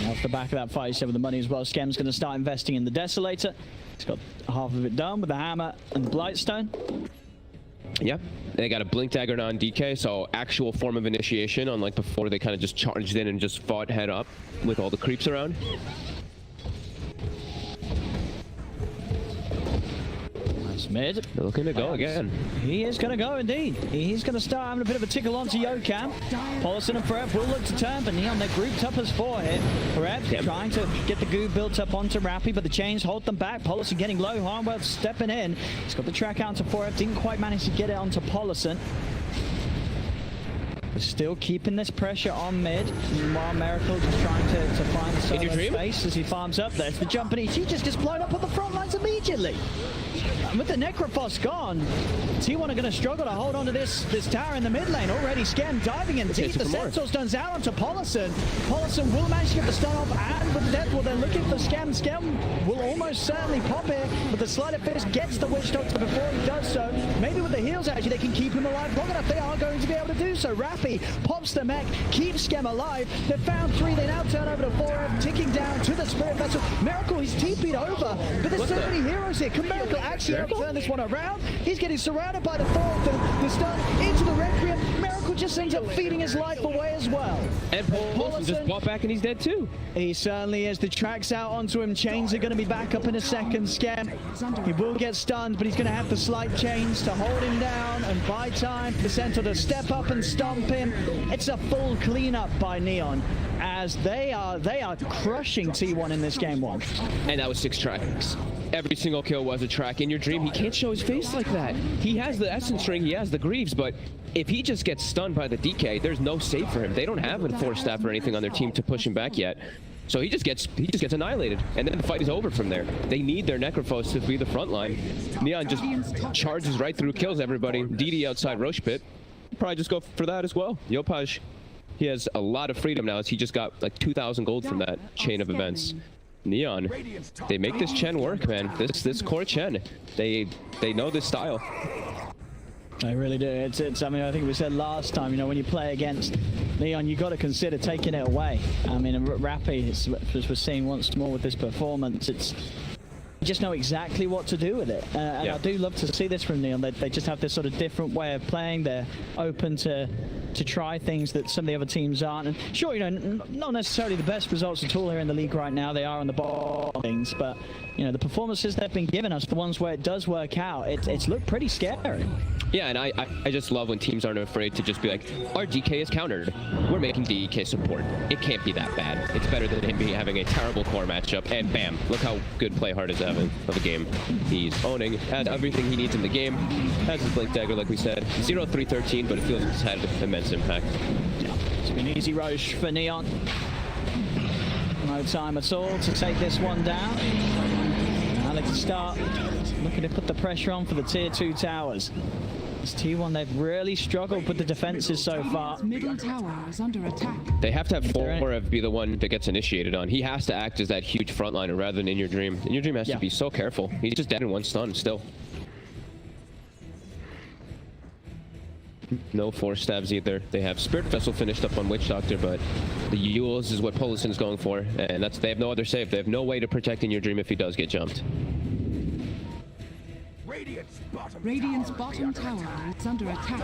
off the back of that fight, with the money as well, Skem's going to start investing in the Desolator. He's got half of it done with the hammer and the Blightstone. Yeah, they got a Blink Dagger on DK, so actual form of initiation, unlike before they kind of just charged in and just fought head up with all the creeps around. Nice mid. They're looking to go again. He is going to go indeed. He's going to start having a bit of a tickle onto Yokam. Pelosin and Forev will look to turn, but Neon, they're grouped up as 4 here. Forev trying to get the goo built up onto Rappy, but the chains hold them back. Pelosin getting low. Harnwell stepping in. He's got the track out to Forev. Didn't quite manage to get it onto Pelosin. We're still keeping this pressure on mid. Meanwhile, Miracle just trying to find the solo space as he farms up. There's the jump, and he just gets blown up on the front lines immediately. And with the Necrophos gone, T1 are going to struggle to hold on to this tower in the mid lane. Already Scam diving in deep. The Centaur's done out onto Polison. Polison will manage to get the stun off, and with the death wall, they're looking for Scam. Scam will almost certainly pop here, but the Sleight of Fist gets the Witch Doctor before he does so. Maybe with the heals, actually, they can keep him alive long enough. They are going to be able to do so. Raffy pops the mech, keeps Scam alive. They've found 3. They now turn over to 4F, ticking down to the Spirit Vessel. Miracle, he's TP'd over, but there's so many heroes here. Can Miracle actually turn this one around? He's getting surrounded by the Thor, the stun into the Requiem. Miracle just ends up feeding his life away as well. And Paulson just bought back and he's dead too. He certainly is. The tracks out onto him. Chains are going to be back up in a second. Scam, he will get stunned, but he's going to have the slight chains to hold him down and buy time for the Centaur to step up and stomp him. It's a full cleanup by Neon, as they are crushing T1 in this game 1. And that was 6 tracks. Every single kill was a track. In your dream, he can't show his face like that. He has the Essence Ring, he has the Greaves, but if he just gets stunned by the DK, there's no save for him. They don't have a Force Staff or anything on their team to push him back yet. So he just gets annihilated, and then the fight is over from there. They need their Necrophos to be the front line. Neon just charges right through, kills everybody. DD outside Roche Pit. Probably just go for that as well. Yopaj, he has a lot of freedom now, as he just got like 2,000 gold from that chain of events. Neon, they make this Chen work, man. This core Chen, they know this style. They really do. It's. I mean, I think we said last time, you know, when you play against Neon, you got to consider taking it away. I mean, Rappy, as we're seeing once more with this performance, it's you just know exactly what to do with it. And I do love to see this from Neon. They just have this sort of different way of playing. They're open to try things that some of the other teams aren't. And sure, you know, not necessarily the best results at all here in the league right now. They are on the bottom things, but you know, the performances they've been giving us, the ones where it does work out, it's looked pretty scary. Yeah, and I just love when teams aren't afraid to just be like, our DK is countered. We're making DK support. It can't be that bad. It's better than him having a terrible core matchup. And bam, look how good Playhard is having of a game. He's owning, has everything he needs in the game. Has his Blink Dagger, like we said. 0-3-13, but it feels like it's had immense impact. Yeah, it's been easy Roche for Neon. No time at all to take this one down. Now they can start looking to put the pressure on for the tier 2 towers. It's T1, they've really struggled with the defenses so far. Middle tower is under attack. They have to have 4F be the one that gets initiated on. He has to act as that huge frontliner rather than In Your Dream. In Your Dream has to be so careful. He's just dead in 1 stun still. No Force Stabs either. They have Spirit Vessel finished up on Witch Doctor, but the Yules is what Polison's going for, and they have no other save. They have no way to protect In Your Dream if he does get jumped. Radiant's bottom tower is under attack.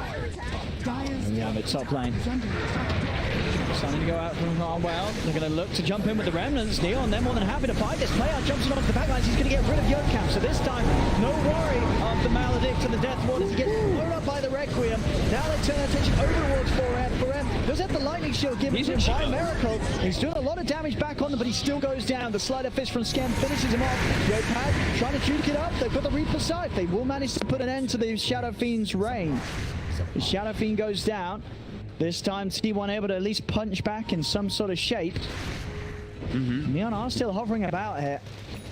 Dire's the top lane. is under attack. Starting to go out from well. They're going to look to jump in with the Remnants. Neon, they're more than happy to fight this. Player jumps in onto the backlines. He's going to get rid of Yokam. So this time, no worry of the Maledict and the Death Ward as he gets blown up by the Requiem. Now they turn their attention over towards 4F. 4F does have the Lightning Shield given to him by Miracle. He's doing a lot of damage back on them, but he still goes down. The Sleight of Fist from Scam finishes him off. Yopad trying to juke it up. They've got the Reaper Scythe. They will manage to put an end to the Shadow Fiend's reign. The Shadow Fiend goes down. This time T1 able to at least punch back in some sort of shape. Neon are still hovering about here.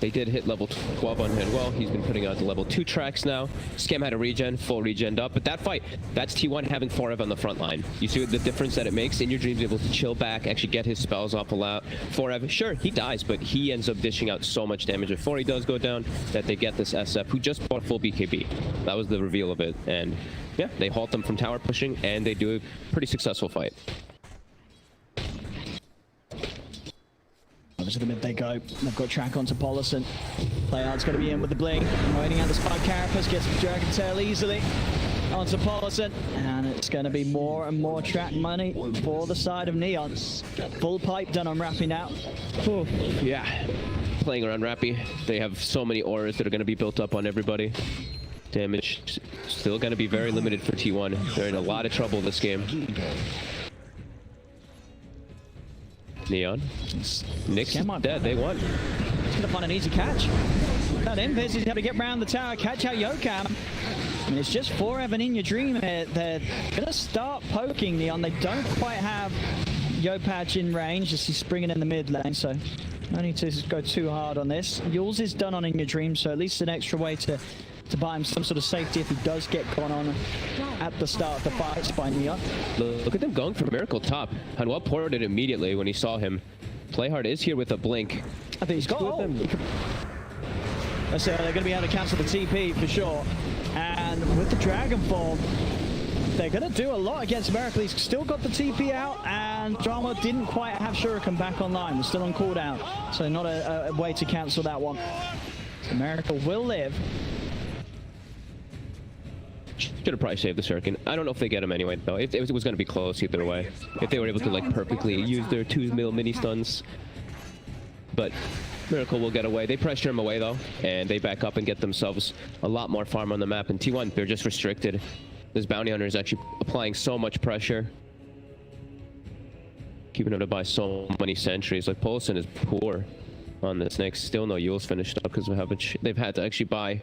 They did hit level 12 on him. Well, he's been putting out the level 2 tracks now. Scam had a regen, full regen up, but that fight, that's T1 having 4F on the front line. You see the difference that it makes? In Your Dream's able to chill back, actually get his spells off a lot. 4F, sure, he dies, but he ends up dishing out so much damage before he does go down that they get this SF, who just bought full BKB. That was the reveal of it, and yeah, they halt them from tower pushing, and they do a pretty successful fight. Over to the mid they go. They've got track onto Polison. Playhard's going to be in with the blink. Waiting out the Spike Carapace, gets Dragon Tail easily onto Polison. And it's going to be more and more track money for the side of Neon. Full pipe done on Rappy now. Ooh, yeah, playing around Rappy. They have so many auras that are going to be built up on everybody. Damage still going to be very limited for T1. They're in a lot of trouble this game. Neon. Nyx is dead. They won. He's going to find an easy catch. That Invis is going to get round the tower, catch out Yokam. And it's just 4 Evan in your dream here. They're going to start poking Neon. They don't quite have Yopaj in range as he's springing in the mid lane, so no need to go too hard on this. Yules is done on in your dream, so at least an extra way to buy him some sort of safety if he does get gone on at the start of the fights by Neon. Look at them going for Miracle top. Hanwha ported it immediately when he saw him. Playhard is here with a blink. I think he's got so they're going to be able to cancel the TP for sure. And with the Dragon Form, they're going to do a lot against Miracle. He's still got the TP out, and Drama didn't quite have Shuriken back online. We're still on cooldown, so not a way to cancel that one. So Miracle will live. Should have probably saved the Shuriken. I don't know if they get him anyway, though. It was going to be close either way. If they were able to, like, perfectly use their 2 mini stuns. But Miracle will get away. They pressure him away, though, and they back up and get themselves a lot more farm on the map. And T1, they're just restricted. This Bounty Hunter is actually applying so much pressure. Keeping him to buy so many sentries. Like, Polson is poor on this next. Still no Yules finished up because they've had to actually buy.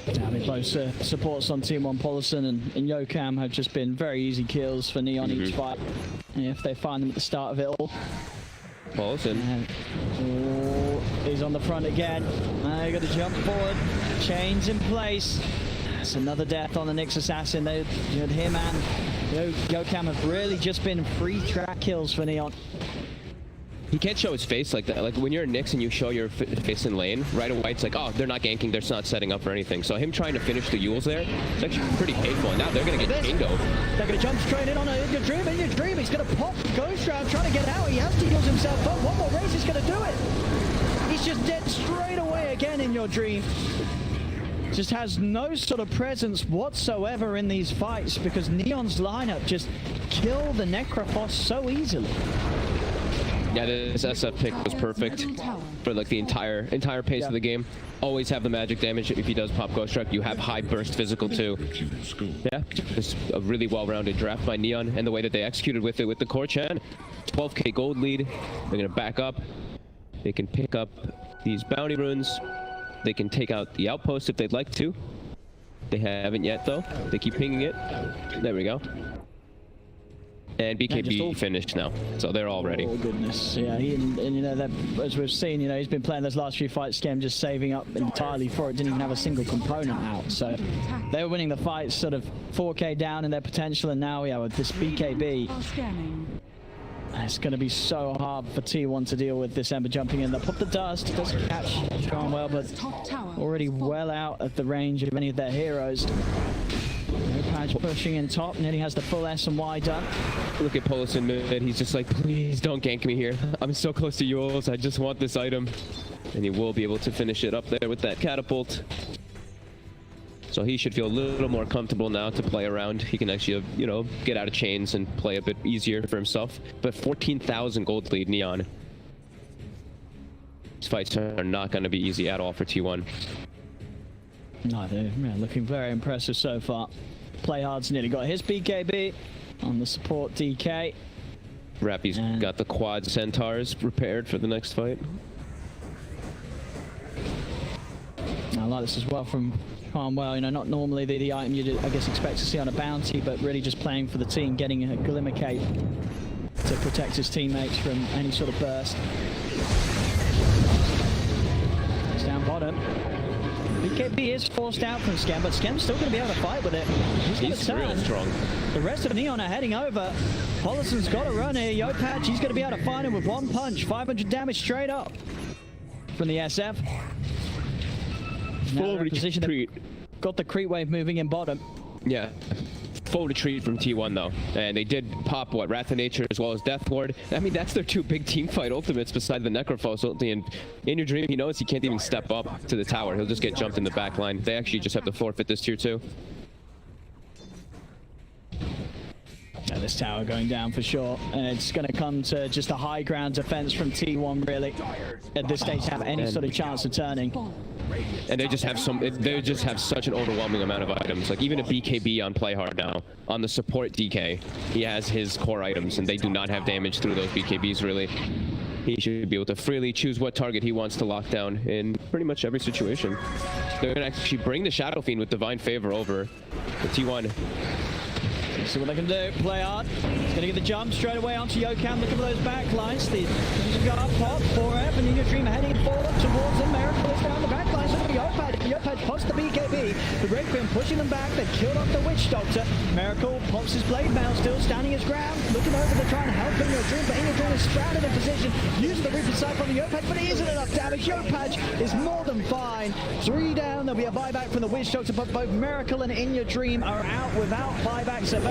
I mean, both supports on Team 1, Polison and Yokam have just been very easy kills for Neon each fight. And if they find them at the start of it all. Polison. He's on the front again. They got to jump forward. Chains in place. That's another death on the Nyx Assassin. Him and Yokam have really just been free track kills for Neon. He can't show his face like that. Like when you're a Nyx and you show your face in lane, right away it's like, oh, they're not ganking, they're not setting up for anything. So him trying to finish the Yules there, it's actually pretty painful. And now they're going to get Kingo. They're going to jump straight in on In Your Dream. He's going to pop Ghost Round, trying to get out. He has to use himself up. One more race is going to do it. He's just dead straight away again In Your Dream. Just has no sort of presence whatsoever in these fights because Neon's lineup just kill the Necrophos so easily. Yeah, this SF pick was perfect for like the entire pace of the game. Always have the magic damage if he does pop Ghost Strike. You have high burst physical too. Yeah, just a really well-rounded draft by Neon, and the way that they executed with it with the core Chan. 12k gold lead. They're gonna back up. They can pick up these bounty runes. They can take out the outpost if they'd like to. They haven't yet though. They keep pinging it. There we go. And BKB finished now, so they're all ready. Oh goodness, yeah. And you know, that, as we've seen, you know, he's been playing those last few fights, Skem just saving up entirely for it. Didn't even have a single component out, so they were winning the fights, sort of 4k down in their potential, and now, yeah, with this BKB, it's going to be so hard for T1 to deal with this Ember jumping in. They'll pop the dust, doesn't catch John well, but already well out of the range of any of their heroes. Yopaj pushing in top, nearly has the full S and Y done. Look at Polison mid, he's just like, please don't gank me here. I'm so close to Yules, I just want this item. And he will be able to finish it up there with that catapult. So he should feel a little more comfortable now to play around. He can actually, you know, get out of chains and play a bit easier for himself. But 14,000 gold lead, Neon. These fights are not going to be easy at all for T1. No, they're looking very impressive so far. Playhard's nearly got his BKB on the support DK. Rappy's got the quad centaurs prepared for the next fight. I like this as well from Carnwell. You know, not normally the item you'd, I guess, expect to see on a bounty, but really just playing for the team, getting a Glimmer Cape to protect his teammates from any sort of burst. It's down bottom. BKB is forced out from Skem, but Skem's still going to be able to fight with it. He's real strong. The rest of Neon are heading over. Polison's got to run here. Yopaj, he's going to be able to find him with one punch. 500 damage straight up from the SF. Full retreat. Got the creep wave moving in bottom. Yeah. Full retreat from T1 though, and they did pop what, Wrath of Nature as well as Death Ward. I mean, that's their two big team fight ultimates beside the Necrophos ulti. And In Your Dream, he knows he can't even step up to the tower. He'll just get jumped in the back line. They actually just have to forfeit this tier 2. Yeah, this tower going down for sure, and it's going to come to just a high ground defense from T1 really at this stage to have any sort of chance of turning. And they just have such an overwhelming amount of items. Like even a BKB on Playhard now, on the support DK, he has his core items, and they do not have damage through those BKBs really. he should be able to freely choose what target he wants to lock down in pretty much every situation. They're going to actually bring the Shadow Fiend with Divine Favor over the T1. See what they can do. Play hard. He's going to get the jump straight away onto Yokam. Looking for those backlines. He's got up top. 4F and Ninja Dream heading forward towards them. Miracle is down the backlines. Look at Yopad. Yopad pops the BKB. The Red Queen pushing them back. They've killed off the Witch Doctor. Miracle pops his blade mail, still standing his ground. Looking over to try and help Ninja Dream, but Ninja Dream is stranded in position. Using the Reaper Sight from the Yopad, but it isn't enough damage. Yopad is more than fine. 3 down. There'll be a buyback from the Witch Doctor, but both Miracle and Inya Dream are out without buybacks available.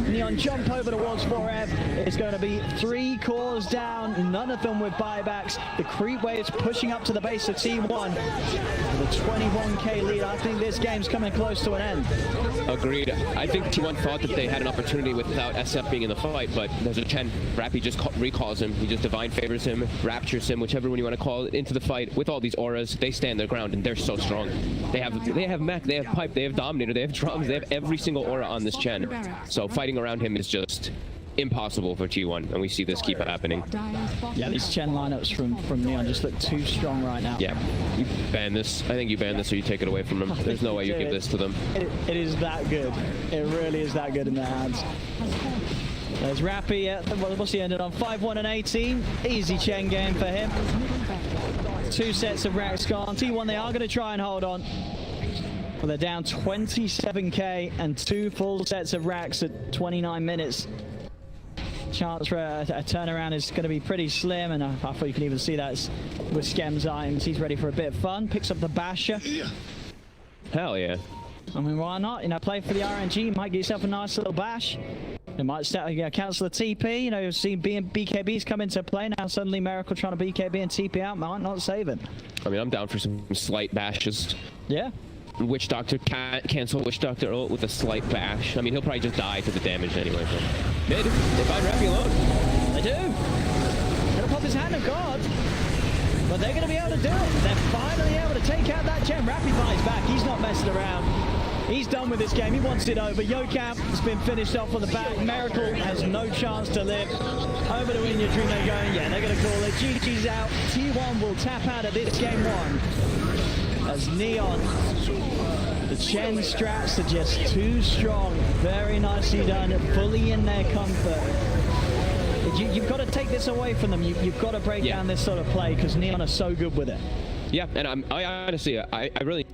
Neon jump over towards 4F. It's going to be 3 cores down, none of them with buybacks. The creep waves pushing up to the base of T1. The 21k lead. I think this game's coming close to an end. Agreed. I think T1 thought that they had an opportunity without SF being in the fight, but there's a Chen. Rappy just recalls him. He just Divine Favors him, Raptures him, whichever one you want to call it, into the fight. With all these auras, they stand their ground, and they're so strong. They have mech, they have pipe, they have dominator, they have drums, they have every single aura on this Chen. So fighting around him is just impossible for T1, and we see this keep happening. Yeah, these Chen lineups from Neon just look too strong right now. Yeah, you ban this. I think you ban this or you take it away from them. There's no way you give this to them. It is that good. It really is that good in their hands. There's Rappy. What's he ended on? 5-1 and 18. Easy Chen game for him. 2 sets of racks gone. T1, they are going to try and hold on. Well, they're down 27k and 2 full sets of racks at 29 minutes. Chance for a turnaround is going to be pretty slim, and I thought you can even see that with Skem's items. He's ready for a bit of fun. Picks up the Basher. Hell yeah. I mean, why not? You know, play for the RNG. You might get yourself a nice little bash. It might start, cancel the TP. You know, you'll see BKBs come into play now. Suddenly, Miracle trying to BKB and TP out might not save him. I mean, I'm down for some slight bashes. Yeah. Witch Doctor can't cancel Witch Doctor ult with a slight bash. I mean, he'll probably just die to the damage anyway. But mid, they find Rappy alone. They do. Gonna pop his Hand of God. But they're gonna be able to do it. They're finally able to take out that gem. Rappy buys back. He's not messing around. He's done with this game. He wants it over. Yokam has been finished off on the back. Miracle has no chance to live. Over to Inya Dream. They're going, yeah, they're gonna call it. GG's out. T1 will tap out of this game 1. As Neon, the Chen strats are just too strong. Very nicely done, fully in their comfort. You've got to take this away from them. You've got to break down this sort of play because Neon are so good with it. Yeah, and I honestly, I really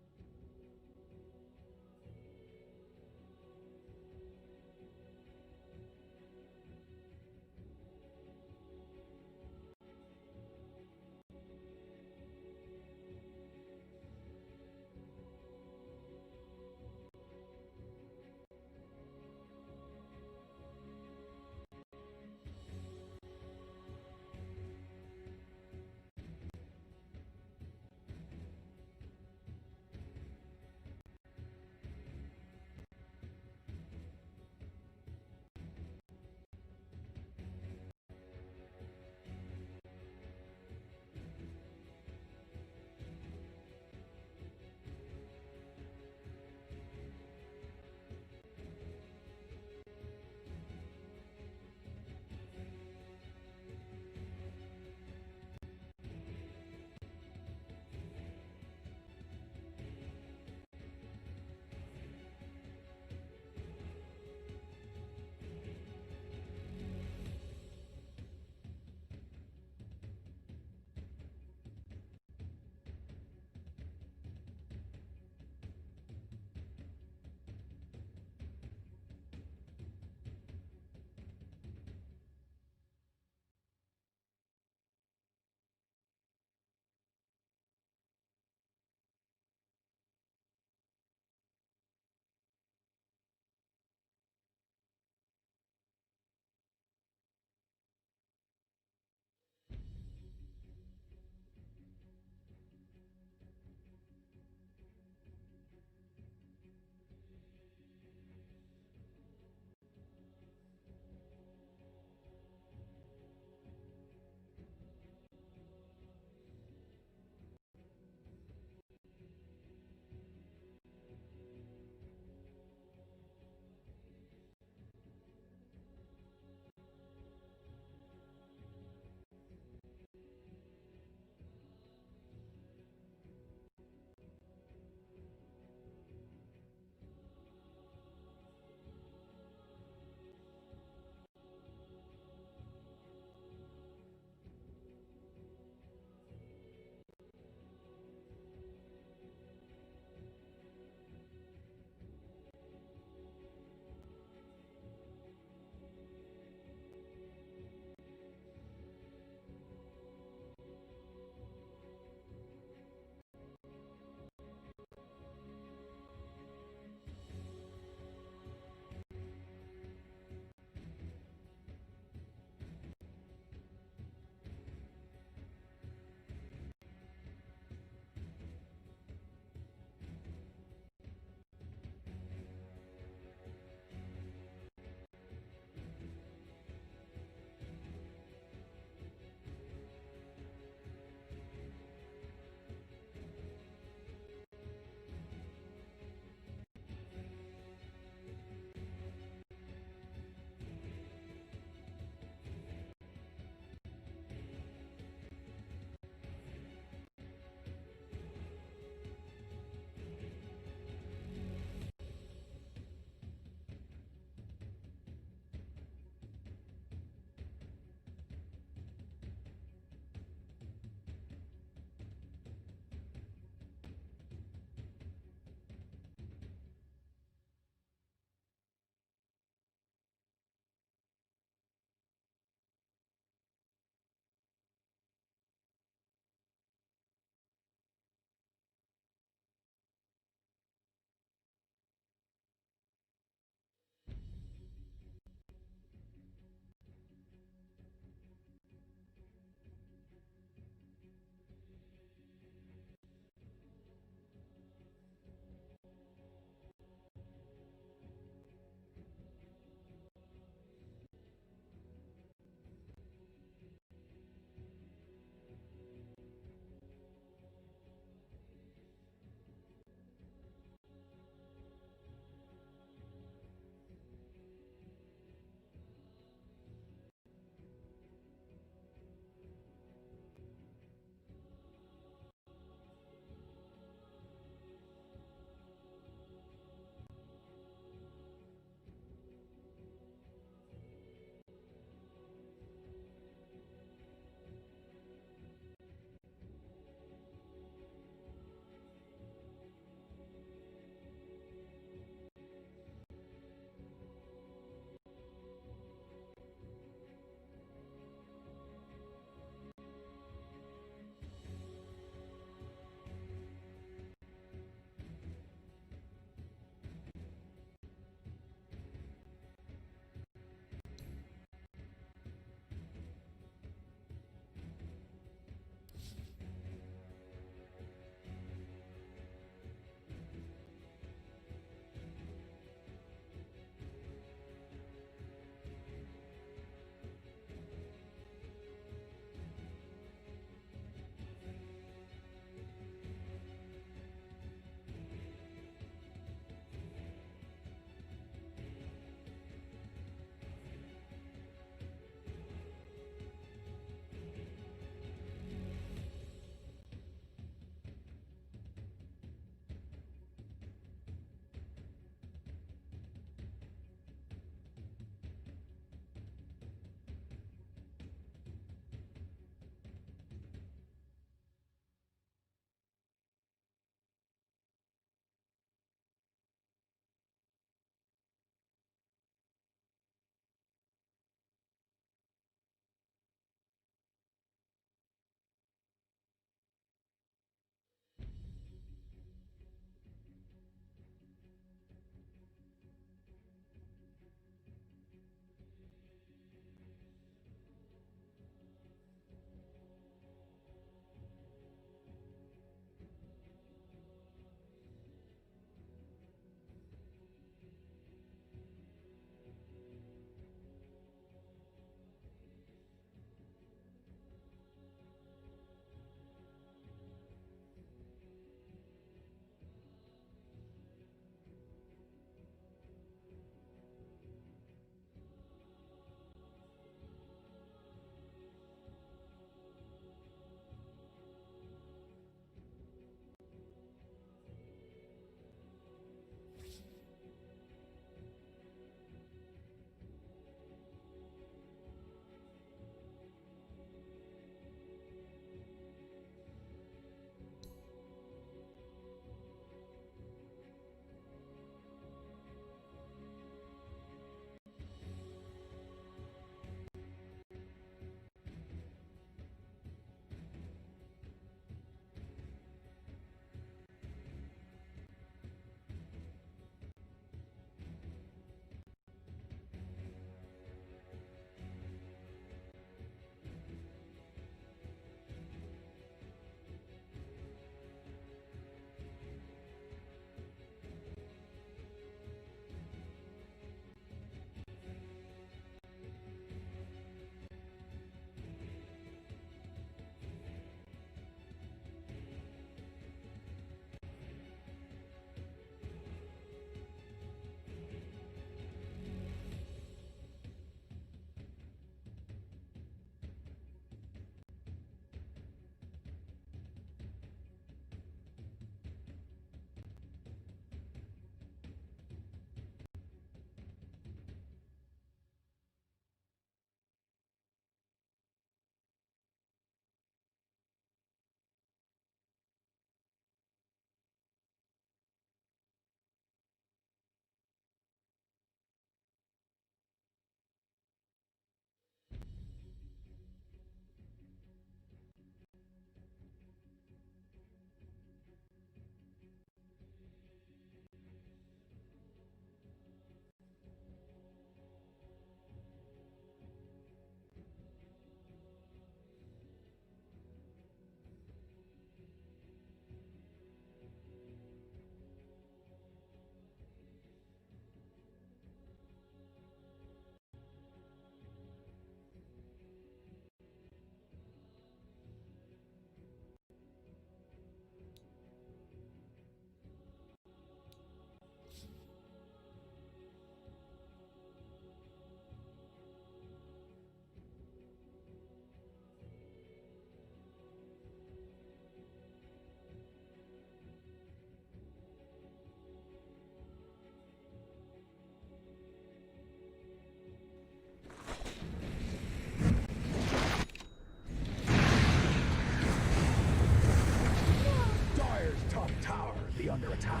attack.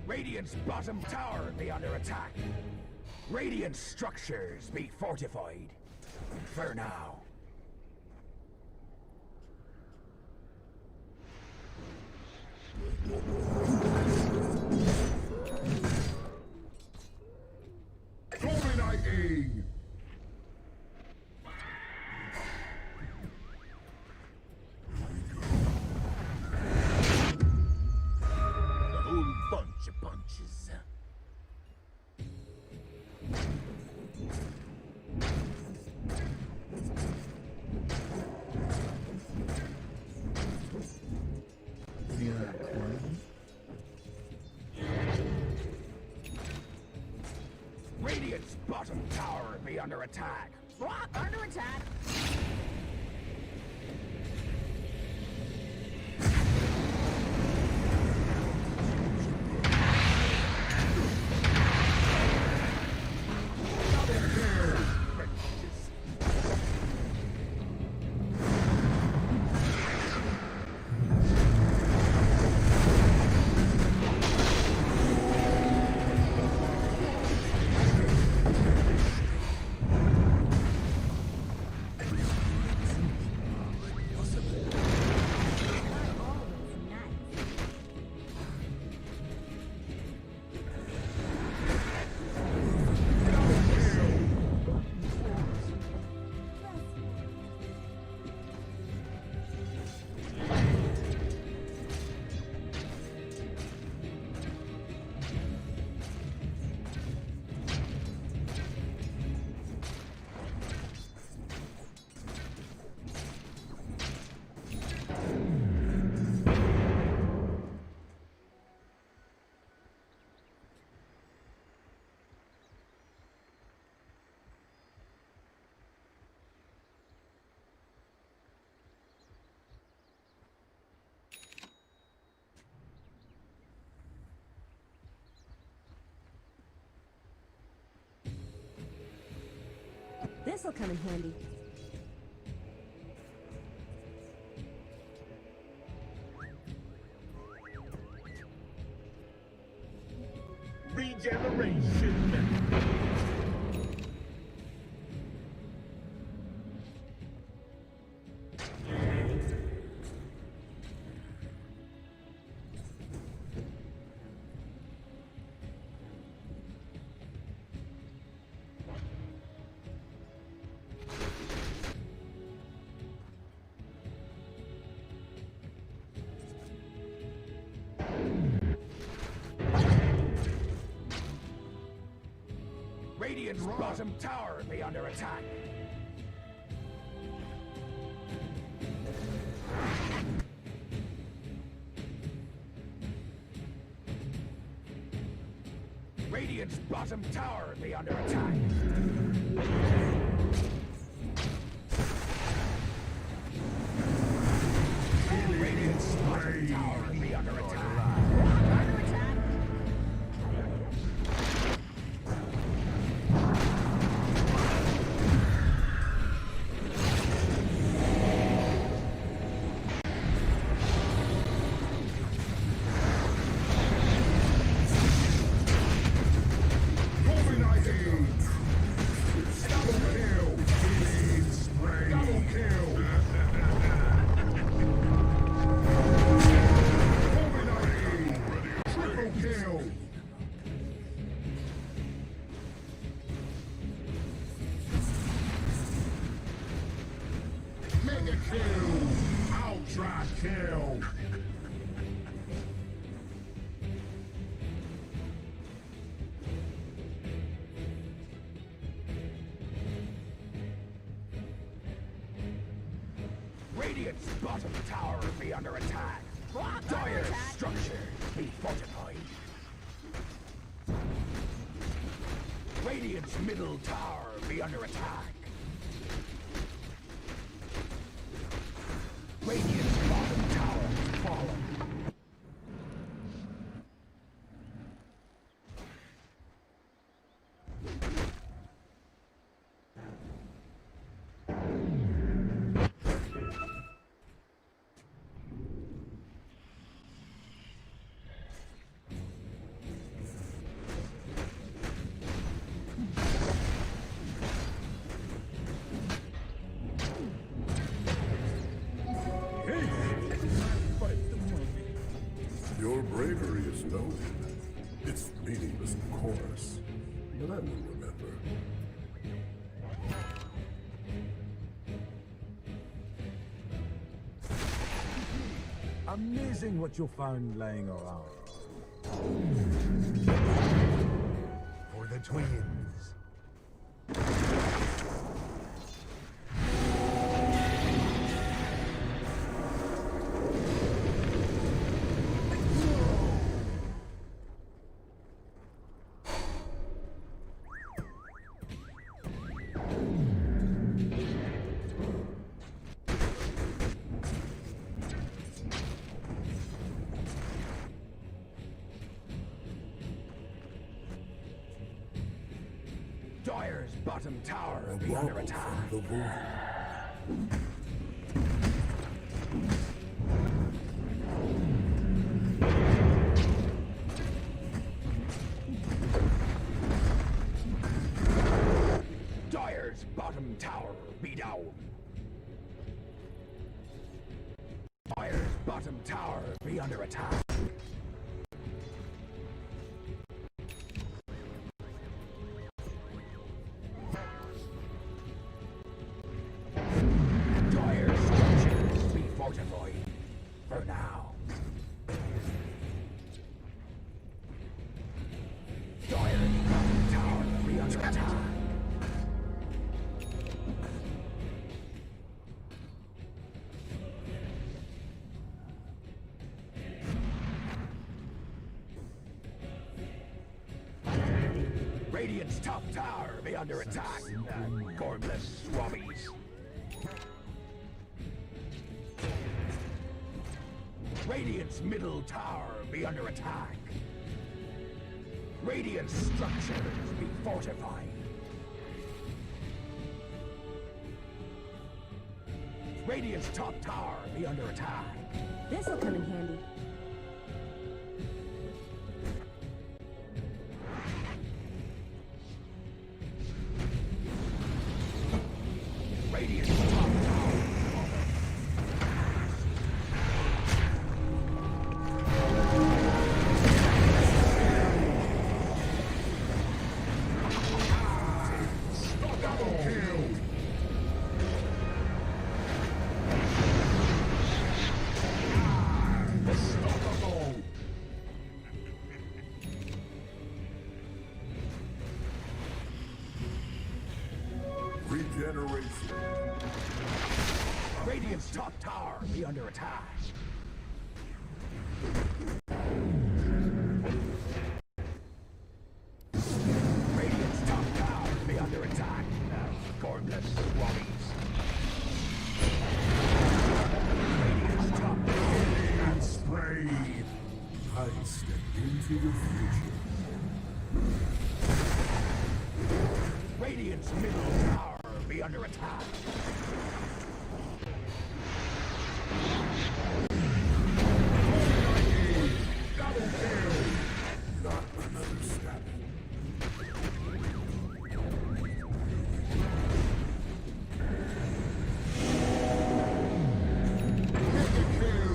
Radiant's bottom tower be under attack. Radiant structures be fortified. For now. Dominating! A whole bunch of punches. Radiant's bottom tower be under attack. What? Under attack? This'll come in handy. Regeneration. Radiant's bottom tower be under attack. Radiant's bottom tower be under attack. Radiant's bottom tower be under attack. Under attack? Dominating! Double kill! Killing spree! Double kill! Dominating! Triple kill! Mega kill! Ultra kill! Radiant's bottom tower be under attack. What? Dire Under attack? structure be fortified. Radiant's middle tower be under attack. Radiant's bottom tower has fallen. Your bravery is noted. It's meaningless, of course, but I will remember. Amazing what you found laying around. For the twins. Dire's bottom tower will be under attack. From the void. Dire's bottom tower be down. Dire's bottom tower be under attack. Dire's structures be fortified. For now. Dire's bottom tower be under attack. Radiant's top tower be under attack. Gormless swabbies. Radiant's middle tower be under attack. Radiant structures be fortified. Radiant's top tower be under attack. This'll come in handy. Radiant's top tower. Double kill! Unstoppable! Regeneration. Radiant's top tower be under attack. Radiant's top tower be under attack. Gormless swabbies. Radiant's top And spray. I step into the future. Radiant's middle tower be under attack. Double kill! Not another step.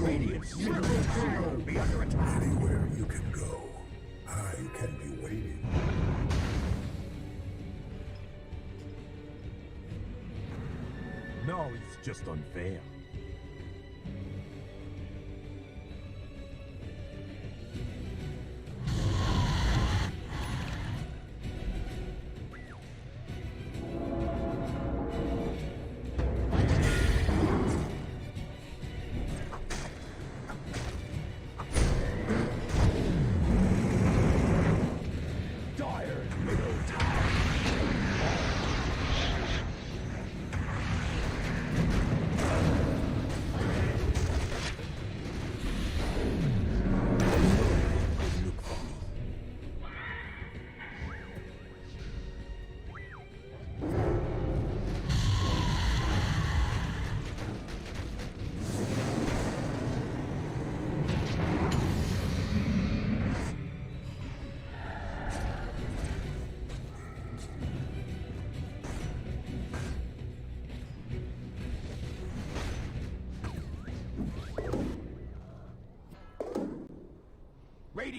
Radiant's middle tower be under attack. Anywhere you can go, I can be waiting. No, it's just unfair. Dire's middle tower.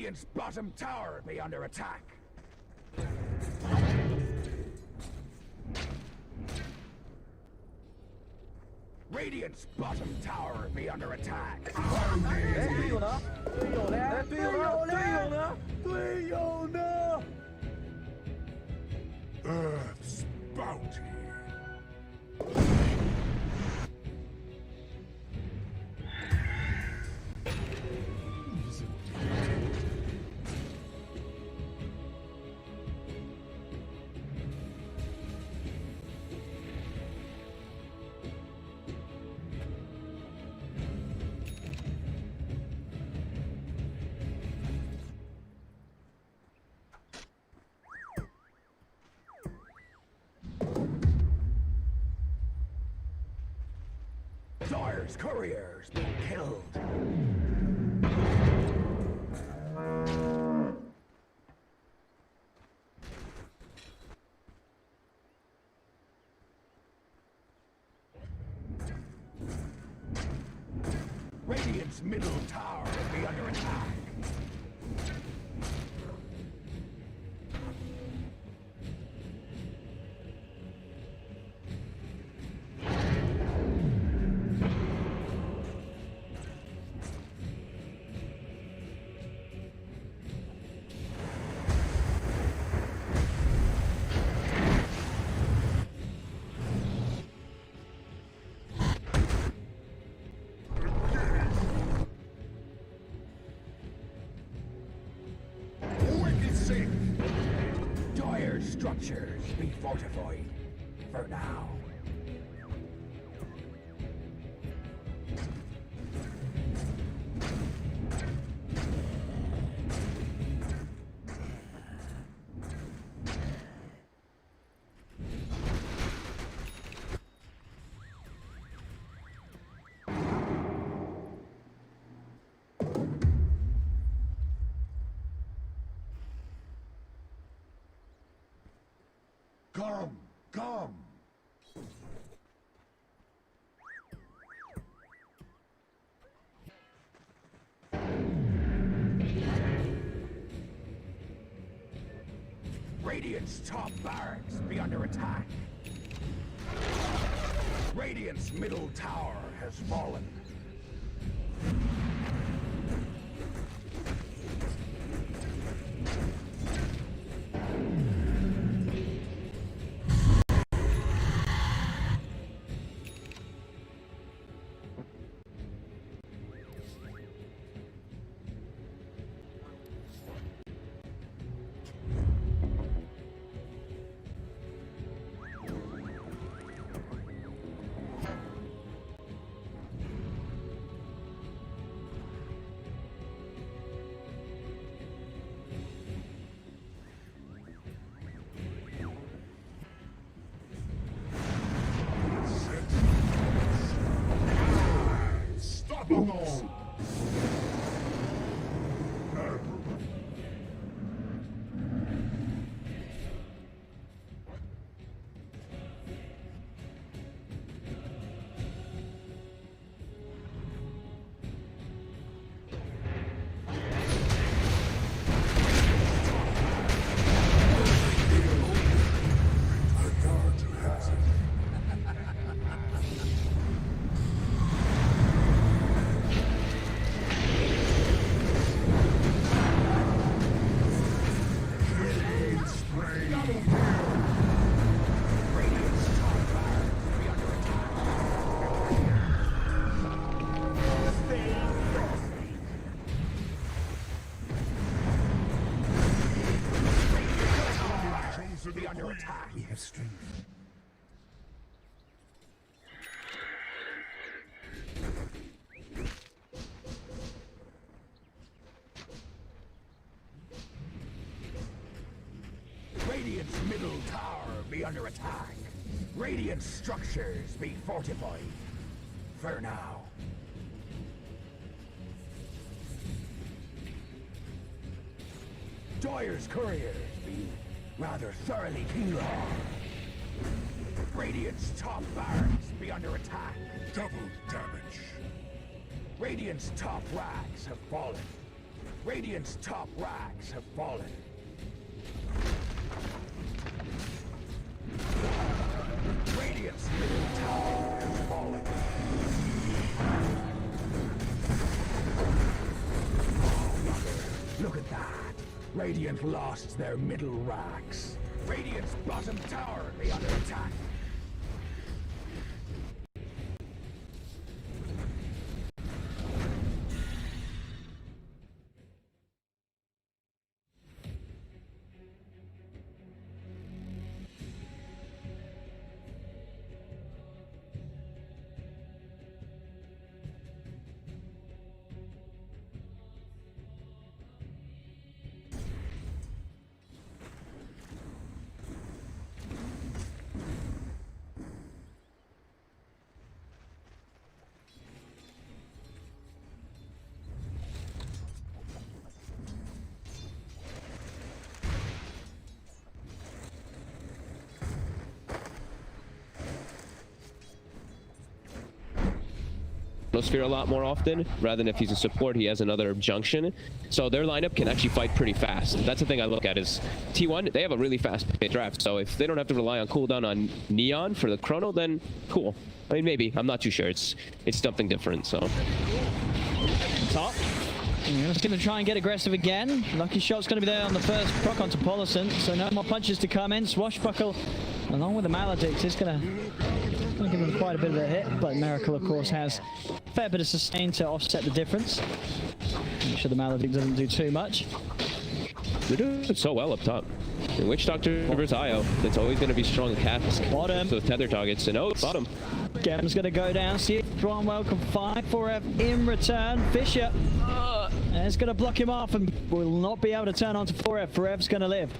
Radiant's bottom tower be under attack. Radiant's bottom tower be under attack. Earth's bounty. Dire's couriers been killed. Radiant's middle tower will be under attack. Dire's structures be fortified for now. Come, come! Radiant's top barracks be under attack. Radiant's middle tower has fallen. Be under attack. We have strength. Radiant's middle tower be under attack. Radiant structures be fortified. For now. Dire's couriers be rather thoroughly killed. Radiant's top barracks be under attack. Double damage. Radiant's top racks have fallen. Radiant's top racks have fallen. Radiant's middle tower has fallen. Look at that. Radiant lost their middle racks. Radiant's bottom tower be under attack. Sphere a lot more often, rather than if he's a support, he has another junction. So their lineup can actually fight pretty fast. That's the thing I look at is T1, they have a really fast draft. So if they don't have to rely on cooldown on Neon for the chrono, then cool. I mean, maybe. I'm not too sure. It's something different, so. Top. Just going to try and get aggressive again. Lucky shot's going to be there on the first proc onto Polisson, so no more punches to come in. Swashbuckle, along with the Maledict, is going to give him quite a bit of a hit, but Miracle, of course, has a fair bit of sustain to offset the difference. Make sure the Maledict doesn't do too much. They're doing so well up top. And Witch Doctor versus Io, it's always going to be strong caps. Bottom. So tether targets, and oh, bottom. Gem's going to go down. See if Thronwell can find for F in return. Fisher is going to block him off and will not be able to turn onto 4F. 4F's going to live.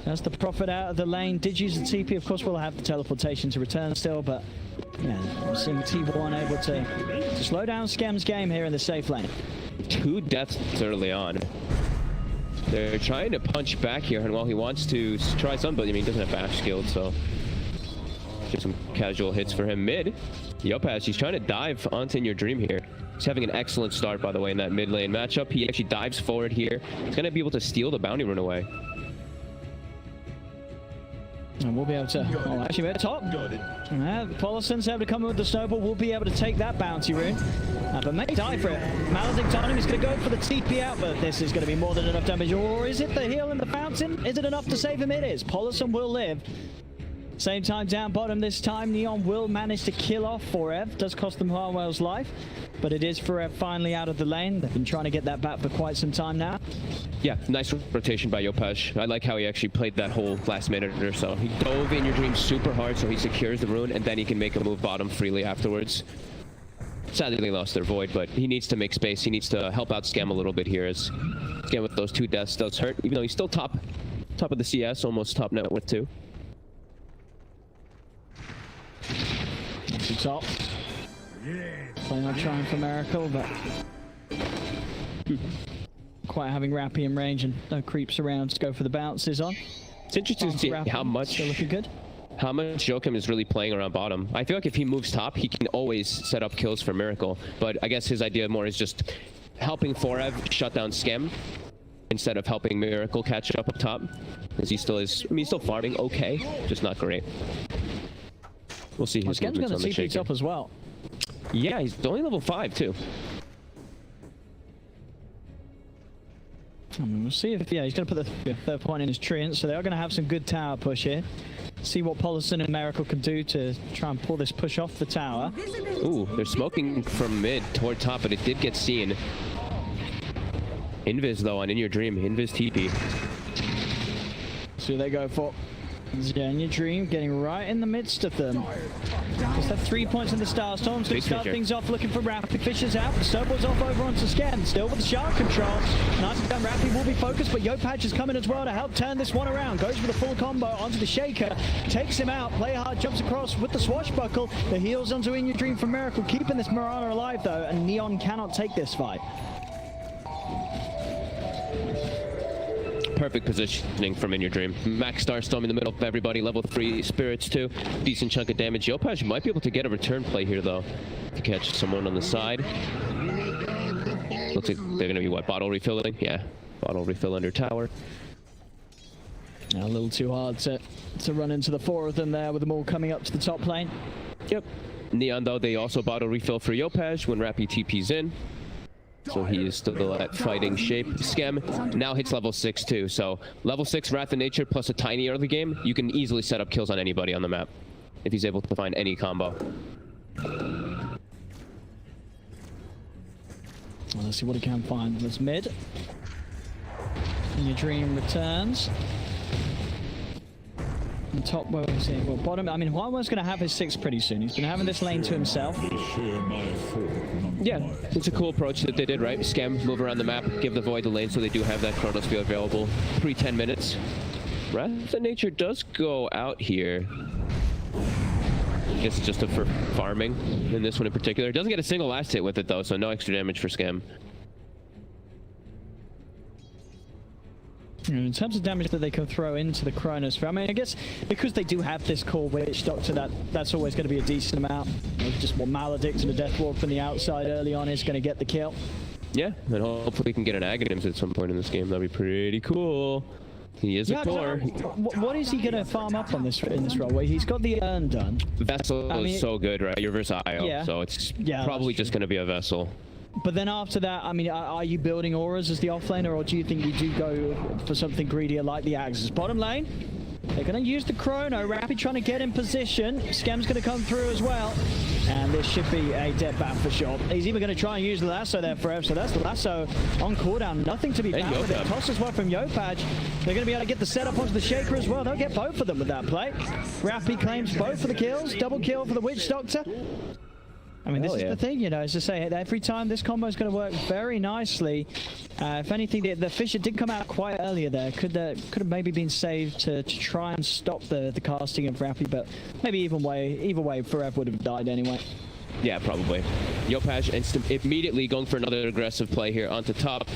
That's the Prophet out of the lane. Did use the TP. Of course, we'll have the teleportation to return still, but yeah, I'm seeing T1 able to slow down Scam's game here in the safe lane. 2 deaths early on. They're trying to punch back here, and while he wants to try some, but I mean, he doesn't have bash skilled, so just some casual hits for him. Mid, Yopaz, he's trying to dive onto In Your Dream here. He's having an excellent start, by the way, in that mid lane matchup. He actually dives forward here. He's going to be able to steal the bounty rune away. And we'll be able to, oh, actually we're at top. Polisson's able to come in with the snowball. We'll be able to take that bounty rune. But may die for it. Maledict on him. He's going to go for the TP out, but this is going to be more than enough damage. Or is it the heal in the fountain? Is it enough to save him? It is. Polisson will live. Same time down bottom this time. Neon will manage to kill off 4F. Does cost them Harwell's life, but it is 4F finally out of the lane. They've been trying to get that back for quite some time now. Yeah, nice rotation by Yopaj. I like how he actually played that whole last minute or so. He dove In Your Dream super hard so he secures the rune, and then he can make a move bottom freely afterwards. Sadly, they lost their Void, but he needs to make space. He needs to help out Scam a little bit here, as Scam with those 2 deaths does hurt, even though he's still top of the CS, almost top net with 2. Top. Playing on trying for Miracle, but quite having Rappy in range and no creeps around to go for the bounces on. It's interesting to see how much still looking good. How much Joachim is really playing around bottom. I feel like if he moves top, he can always set up kills for Miracle. But I guess his idea more is just helping 4F shut down Scam instead of helping Miracle catch up top. Because he still is, I mean, he's still farming okay, just not great. We'll see his movements on the shaker. Up as well. Yeah, he's only level 5 too. We'll see if, yeah, he's going to put the 3rd point in his treant, so they are going to have some good tower push here. See what Polisson and Miracle can do to try and pull this push off the tower. Ooh, they're smoking from mid toward top, but it did get seen. Invis though on In Your Dream, Invis TP. So they go for In Your Dream, getting right in the midst of them. Just have 3 points in the Starstorm's going to start things off looking for Rappy. Fisher's out, the Snowball's off over onto Scam, still with the shark control. Nicely done, Rappy will be focused, but Yopaj is coming as well to help turn this one around. Goes for the full combo onto the Shaker, takes him out, Play Hard jumps across with the Swashbuckle. The heals onto In Your Dream from Miracle, keeping this Mirana alive though, and Neon cannot take this fight. Perfect positioning from In Your Dream. Max Starstorm in the middle of everybody, level 3 spirits too. Decent chunk of damage. Yopaj might be able to get a return play here though, to catch someone on the side. Looks like they're going to be, what, bottle refilling? Yeah, bottle refill under tower. A little too hard to run into the 4 of them there with them all coming up to the top lane. Yep. Neon, though, they also bottle refill for Yopaj when Rappy TP's in. So he is still at fighting shape. Scam now hits level 6 too. So level 6 Wrath of Nature plus a tiny early game, you can easily set up kills on anybody on the map if he's able to find any combo. Well, let's see what he can find. There's mid. And your dream returns. And top, where we're seeing, well, bottom. I mean, Huawei's going to have his 6 pretty soon. He's been having this lane to himself. Yeah, it's a cool approach that they did, right? Scam, move around the map, give the Void the lane so they do have that Chronos field available pre 10 minutes. Wrath of Nature does go out here. I guess it's just for farming in this one in particular. Doesn't get a single last hit with it though, so no extra damage for Scam. In terms of damage that they can throw into the Chronos, I mean, I guess because they do have this core Witch Doctor, that's always going to be a decent amount. Just what Maledict and a Death Walk from the outside early on is going to get the kill. Yeah, and hopefully we can get an Aghanims at some point in this game. That'd be pretty cool. He is a core. What is he going to farm up on in this role? Where he's got the urn done. Vessel is so good, right? You're versus IO, yeah. so it's probably just going to be a Vessel. But then after that, I mean, are you building auras as the offlaner, or do you think you do go for something greedier like the Axes? Bottom lane, they're going to use the Chrono. Rappy trying to get in position. Scam's going to come through as well. And this should be a dead bat for sure. He's even going to try and use the lasso there for Ev, so that's the lasso on cooldown. Nothing to be found with it. Toss as well from Yopaj. They're going to be able to get the setup onto the Shaker as well. They'll get both of them with that play. Rappy claims both for the kills. Double kill for the Witch Doctor. I mean, this is the thing, you know, is to say every time this combo is going to work very nicely. If anything, the Fissure did come out quite earlier there. Could have maybe been saved to try and stop the casting of Rappy, but maybe either way, Forever would have died anyway. Yeah, probably. Yopaj immediately going for another aggressive play here onto top.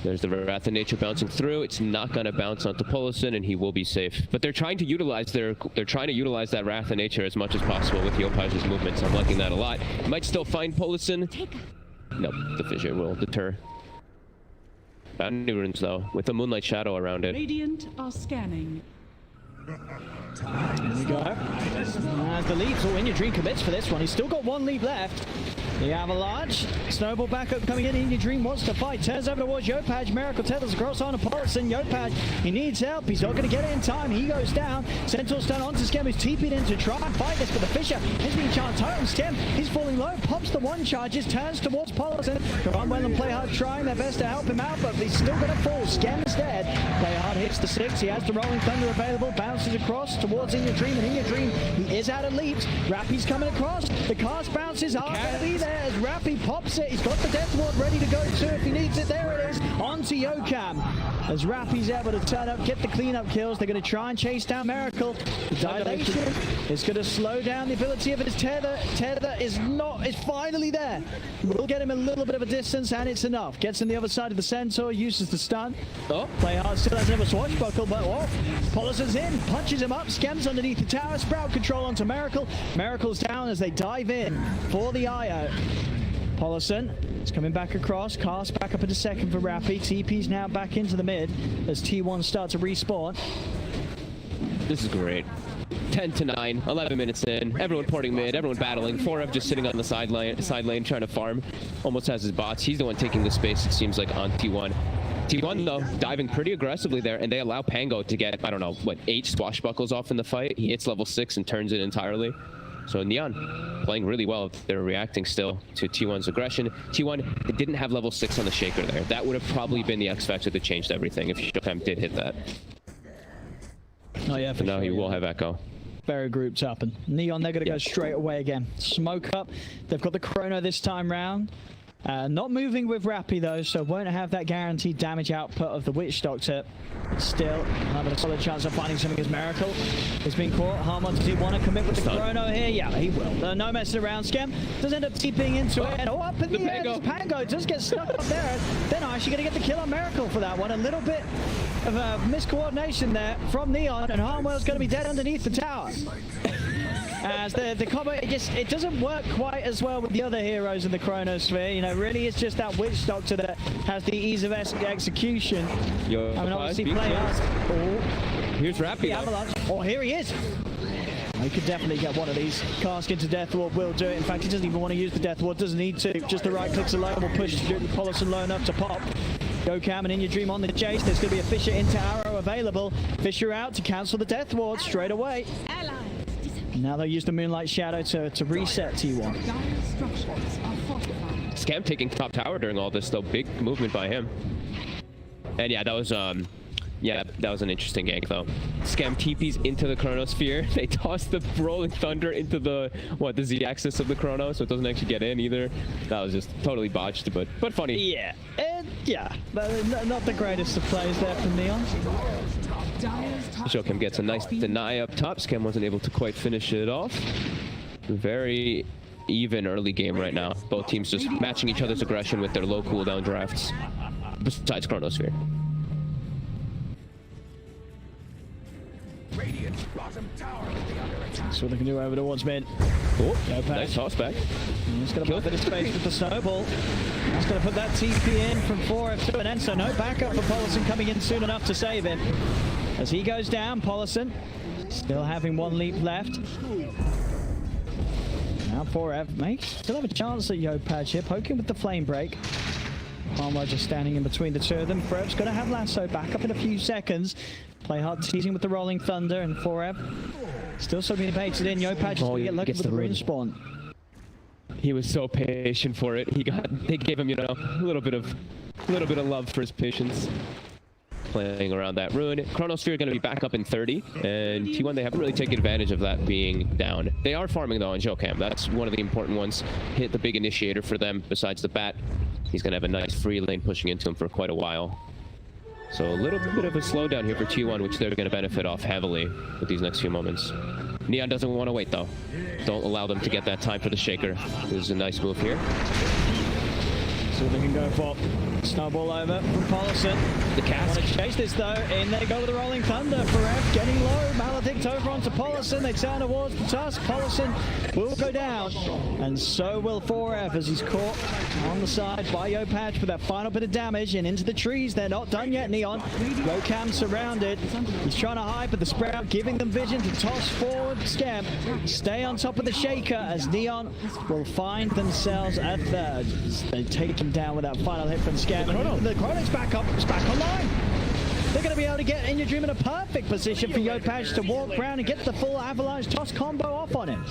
There's the Wrath of Nature bouncing through. It's not going to bounce onto Polison, and he will be safe. But they're trying to utilize that Wrath of Nature as much as possible with Yopaj's movements. I'm liking that a lot. Might still find Polison. Nope, the Fissure will deter. Boundary runes though, with the Moonlight Shadow around it. Radiant are scanning. Here we go. As the lead, in your dream commits for this one. He's still got 1 lead left. The Avalanche, Snowball backup coming in your dream wants to fight, turns over towards Yopaj, Miracle tethers across on Polison. Yopaj, he needs help, he's not going to get it in time, he goes down. Centaur stun onto Scam, who's TP'd in to try and fight this, but the Fissure is being charged totem. Scam, he's falling low, pops the 1 charges, turns towards Polison. Well and Play Hard trying their best to help him out, but he's still going to fall. Scam is dead. Play Hard hits the 6, he has the Rolling Thunder available, bounces across towards In Your Dream, and In Your Dream, he is out of leaps. Rappy's coming across, the cast bounces are going to be there as Rappy pops it. He's got the Death Ward ready to go too if he needs it. There it is, onto Yokam. As Rappy's able to turn up, get the cleanup kills. They're going to try and chase down Miracle. The dilation is going to slow down the ability of his tether. Tether is finally there. We'll get him a little bit of a distance, and it's enough. Gets on the other side of the Centaur, uses the stun. Play Hard still has another swashbuckle, but Polison's in, punches him up, Scams underneath the tower, Sprout control onto Miracle. Miracle's down as they dive in for the IO. Polison is coming back across, cast back up into second for Rappy. TP's now back into the mid as T1 start to respawn. This is great. 10 to 9, 11 minutes in, everyone porting mid, everyone battling. 4F just sitting on the side lane trying to farm. Almost has his bots. He's the one taking the space, it seems like, on T1. T1 though, diving pretty aggressively there, and they allow Pango to get, I don't know, what, 8 swashbuckles off in the fight. He hits level 6 and turns it entirely. So Neon playing really well. They're reacting still to T1's aggression. T1 didn't have level 6 on the Shaker there. That would have probably been the X factor that changed everything if Showtime did hit that. Oh yeah, for now sure, he will have Echo. Very grouped up, and Neon, they're going to go straight away again. Smoke up. They've got the Chrono this time round. Not moving with Rappy though, so won't have that guaranteed damage output of the Witch Doctor. Still, having a solid chance of finding something as Miracle. He's been caught. Harmon, does he want to commit with the Chrono here? Yeah, he will. No messing around. Scam does end up TPing into it. And up in the air, this Pango does get stuck up there. They're not actually going to get the kill on Miracle for that one. A little bit of miscoordination there from Neon, and Harmwell's going to be dead underneath the tower. As the combo, it doesn't work quite as well with the other heroes in the Chronosphere. You know, really it's just that Witch Doctor that has the ease of execution. I mean, obviously play us. Oh, here's Rappy. Avalanche. Oh, here he is. He could definitely get one of these. Cask into Death Ward will do it. In fact, he doesn't even want to use the Death Ward. Doesn't need to. Just the right clicks alone will push Polison low enough to pop. Yokam and In Your Dream on the chase. There's going to be a Fisher into Arrow available. Fisher out to cancel the Death Ward straight away. Now they'll use the Moonlight Shadow to reset T1. Scam taking top tower during all this, though. Big movement by him. And yeah, that was an interesting gank, though. Scam TPs into the Chronosphere. They toss the Rolling Thunder into the Z-axis of the Chrono, so it doesn't actually get in either. That was just totally botched, but funny. Yeah, not the greatest of plays there from Neon. Jokim gets a nice deny up top. Scam wasn't able to quite finish it off. Very even early game right now. Both teams just matching each other's aggression with their low cooldown drafts, besides Chronosphere. So they can do over towards mid. Oh, nice toss back. He's going to put a bit of space with the snowball. He's going to put that TP in from 4F to an end, so no backup for Polison coming in soon enough to save him. As he goes down, Polison still having one leap left. Now 4F makes still have a chance at Yopaj here, poking with the flame break. Palmer just standing in between the two of them. 4F's going to have Lasso back up in a few seconds. Play hard, teasing with the Rolling Thunder, and 4F still being baited in. Yopaj just get lucky with the rune spawn. He was so patient for it. They gave him, a little bit of love for his patience. Playing around that rune. Chronosphere going to be back up in 30, and T1 they haven't really taken advantage of that being down. They are farming though on Jokam. That's one of the important ones. Hit the big initiator for them besides the bat. He's going to have a nice free lane pushing into him for quite a while. So a little bit of a slowdown here for T1, which they're going to benefit off heavily with these next few moments. Neon doesn't want to wait though. Don't allow them to get that time for the Shaker. This is a nice move here. So they can go for snowball over from Polison. The cast. Want to chase this though, and they go with the Rolling Thunder. 4F getting low. Maledict over onto Polison. They turn towards the tusk. Polison will go down, and so will 4F as he's caught on the side by Yopaj for that final bit of damage, and into the trees. They're not done yet, Neon. Yokam surrounded. He's trying to hide, but the Sprout giving them vision to toss forward. Scam stay on top of the Shaker as Neon will find themselves at third. They take him down with that final hit from Scam. And the Chrono's back up. It's back online. They're going to be able to get In Your Dream in a perfect position for Yopaj to walk around and get the full Avalanche toss combo off on him.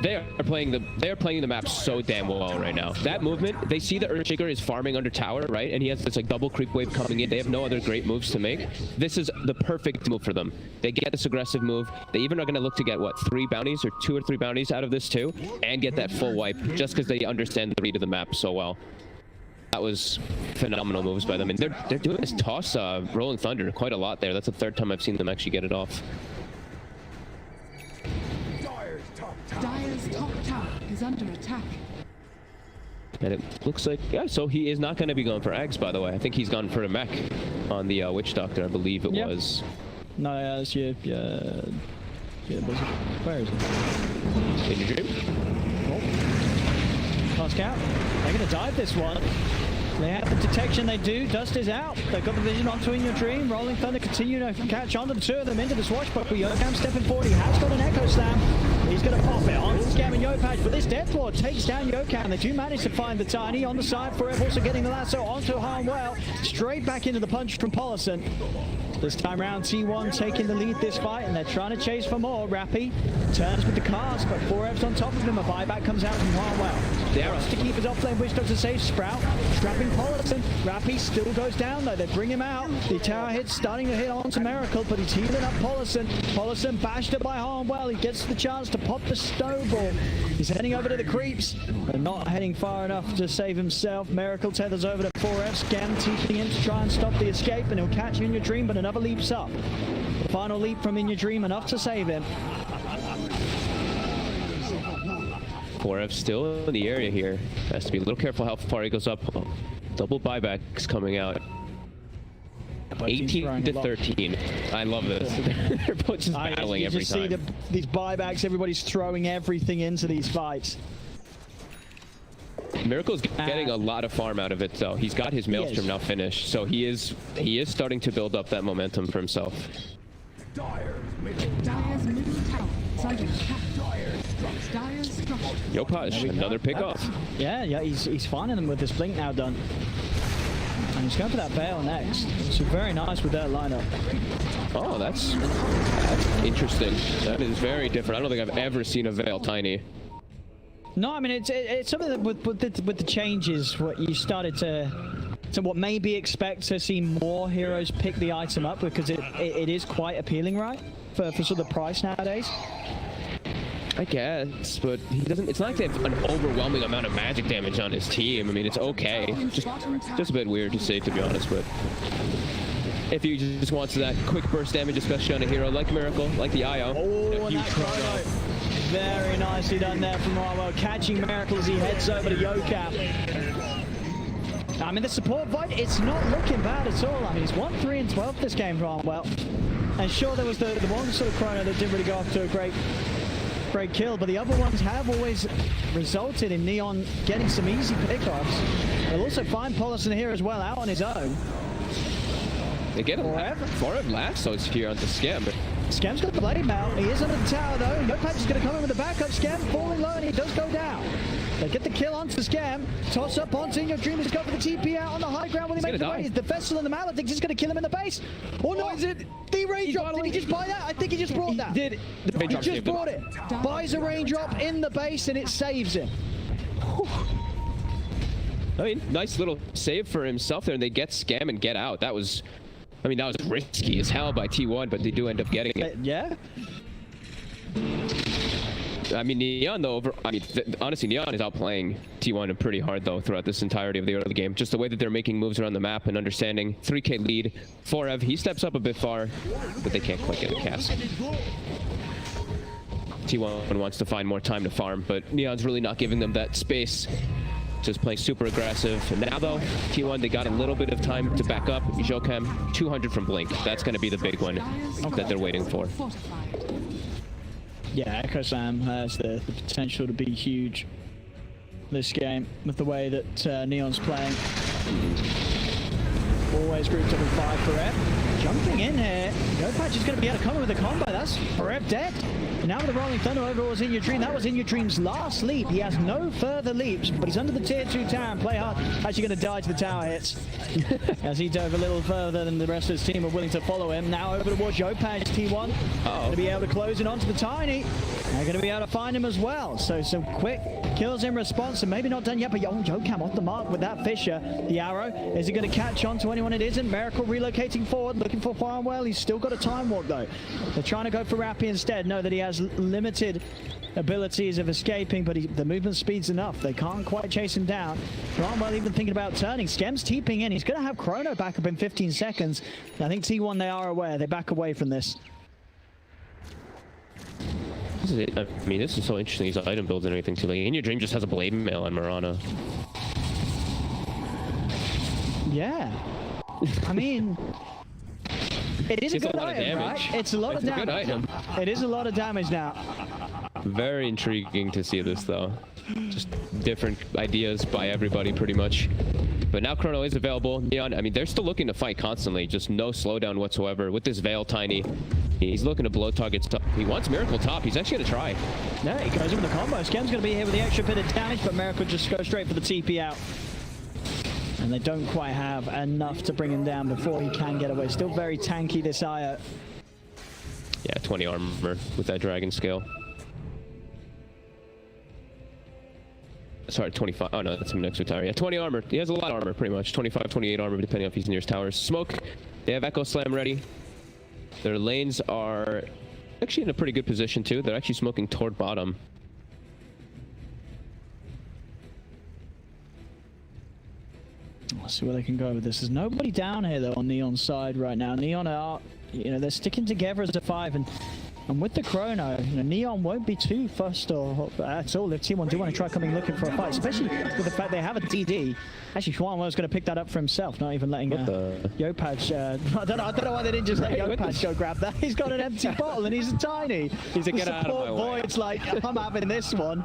They are playing the map so damn well right now. That movement, they see the Earthshaker is farming under tower, right? And he has this like double creep wave coming in. They have no other great moves to make. This is the perfect move for them. They get this aggressive move. They even are going to look to get, what, 3 bounties or 2 or 3 bounties out of this too, and get that full wipe just because they understand the read of the map so well. That was phenomenal moves by them. And they're doing this toss Rolling Thunder quite a lot there. That's the 3rd time I've seen them actually get it off. Dire's top tower is under attack. And it looks like, yeah, so he is not going to be going for eggs, by the way. I think he's gone for a mech on the Witch Doctor, I believe it was. No, that's where is it? In Your Dream? Oh. Cask out. They're going to dive this one. They have the detection, they do. Dust is out. They've got the vision onto In Your Dream. Rolling Thunder continue to catch on to the 2 of them into the swashbuckler. Yokam stepping forward. He has got an Echo Slam. He's going to pop it on Scam and Yopaj, but this Death Lord takes down Yokam. They do manage to find the Tiny on the side. 4F also getting the lasso onto Harnwell. Straight back into the punch from Polison. This time round, T1 taking the lead this fight, and they're trying to chase for more. Rappy turns with the Cask, but 4F's on top of him. A buyback comes out from Harnwell. Wants to keep his offlane Witch Doctor safe. Sprout strapping Polison. Rappy still goes down though. They bring him out. The tower hit starting to hit onto Miracle, but he's healing up Polison. Polison bashed up by Harnwell. He gets the chance to pop the snowball. He's heading over to the creeps, but not heading far enough to save himself. Miracle tethers over to 4F. Scam teaching him to try and stop the escape, and he'll catch In Your Dream, but another leaps up. The final leap from In Your Dream, enough to save him. 4F still in the area here. Has to be a little careful how far he goes up. Double buybacks coming out. But team's throwing 18 a to lot. 13. I love this. They're both just battling you every just time. see these buybacks, everybody's throwing everything into these fights. Miracle's getting a lot of farm out of it, though. He's got his Maelstrom now finished, so he is starting to build up that momentum for himself. Dyer's middle Dyer's middle tower is under attack. Dyer's structure. Yopash, another pick off. Yeah, he's finding them with this blink now done. And he's going for that Veil next. So very nice with that lineup. Oh, that's interesting. That is very different. I don't think I've ever seen a Veil tiny. No, I mean it's something that with the changes, what you started to what maybe expect to see more heroes pick the item up, because it is quite appealing, right, for sort of the price nowadays. I guess, but he doesn't. It's not like they have an overwhelming amount of magic damage on his team. I mean, it's okay. Just a bit weird to say, to be honest. But if he just wants that quick burst damage, especially on a hero like Miracle, like the IO. Oh, and that chrono. Very nicely done there from Marwell, catching Miracle as he heads over to Yocam. I mean, the support fight, it's not looking bad at all. I mean, he's 1-3 and 12 this game for Marwell. And sure, there was the one sort of chrono that didn't really go off to a great kill, but the other ones have always resulted in Neon getting some easy pickoffs. They'll also find Paulus in here as well, out on his own. They get a Forever Lasso is here on the Scam. Scam's got the blade now. He is under the tower though. Yopaj is going to come in with the backup. Scam falling low and he does go down. They get the kill onto Scam. Toss up onto Your Dream has got for the TP out on the high ground when he makes the way. The Vessel and the Maledict's just going to kill him in the base. Or no, is it the raindrop? Did he just buy that? I think he just brought that. He just brought it. Buys a raindrop in the base and it saves him. I mean, nice little save for himself there, and they get Scam and get out. That was, I mean, that was risky as hell by T1, but they do end up getting it. Yeah. I mean, Neon though, honestly, Neon is outplaying T1 pretty hard though throughout this entirety of the early game. Just the way that they're making moves around the map and understanding. 3K lead. Forev, he steps up a bit far, but they can't quite get a cast. T1 wants to find more time to farm, but Neon's really not giving them that space. Just playing super aggressive. And now though, T1, they got a little bit of time to back up. Jokem, 200 from Blink. That's going to be the big one that they're waiting for. Yeah, Echo Sam has the potential to be huge this game with the way that Neon's playing. Always grouped up in 5 for Rep. Jumping in here. Yopaj is going to be able to come in with a combo. That's Rep dead. And now with the Rolling Thunder over was In Your Dream. That was In Your Dream's last leap. He has no further leaps, but he's under the tier 2 tower and play hard. Actually going to die to the tower hits. As he dove a little further than the rest of his team are willing to follow him. Now over towards Yopaj, T1. Going to be able to close it onto the Tiny. They're going to be able to find him as well. So some quick kills in response, and maybe not done yet, but Yocam off the mark with that Fisher. The arrow, is he going to catch on to anyone it isn't? Miracle relocating forward, looking for Farnwell. He's still got a time walk though. They're trying to go for Rappy instead. Know that he has limited abilities of escaping, but the movement speed's enough. They can't quite chase him down. Farnwell even thinking about turning. Skem's teeping in. He's going to have Chrono back up in 15 seconds. I think T1, they are aware. They back away from this. I mean, this is so interesting, these item builds and everything too. Like, In Your Dream just has a blade mail on Mirana. Yeah. I mean, it is a good item, right? It's a lot of damage. It's a good item. It is a lot of damage now. Very intriguing to see this, though. Just different ideas by everybody, pretty much. But now Chrono is available. Neon, I mean, they're still looking to fight constantly. Just no slowdown whatsoever. With this Veil Tiny, he's looking to blow targets top. He wants Miracle top. He's actually going to try. Yeah, he goes in with the combo. Skem's going to be here with the extra bit of damage, but Miracle just goes straight for the TP out. And they don't quite have enough to bring him down before he can get away. Still very tanky, this Io. Yeah, 20 armor with that Dragon Scale. Sorry, 25. Oh no, that's him next to tower. Yeah, 20 armor. He has a lot of armor, pretty much. 25, 28 armor, depending on if he's nearest towers. Smoke. They have Echo Slam ready. Their lanes are actually in a pretty good position, too. They're actually smoking toward bottom. Let's see where they can go with this. There's nobody down here, though, on Neon's side right now. Neon are, they're sticking together as a 5, and And with the chrono, you know, Neon won't be too fussed or at all if T1 do want to try coming looking for a fight, especially with the fact they have a DD. Actually, Xuan was going to pick that up for himself, not even letting Yopaj. I don't know why they didn't just let Yopaj go grab that. He's got an empty bottle and he's tiny. He's a get out of my way. Void's like, I'm having this one.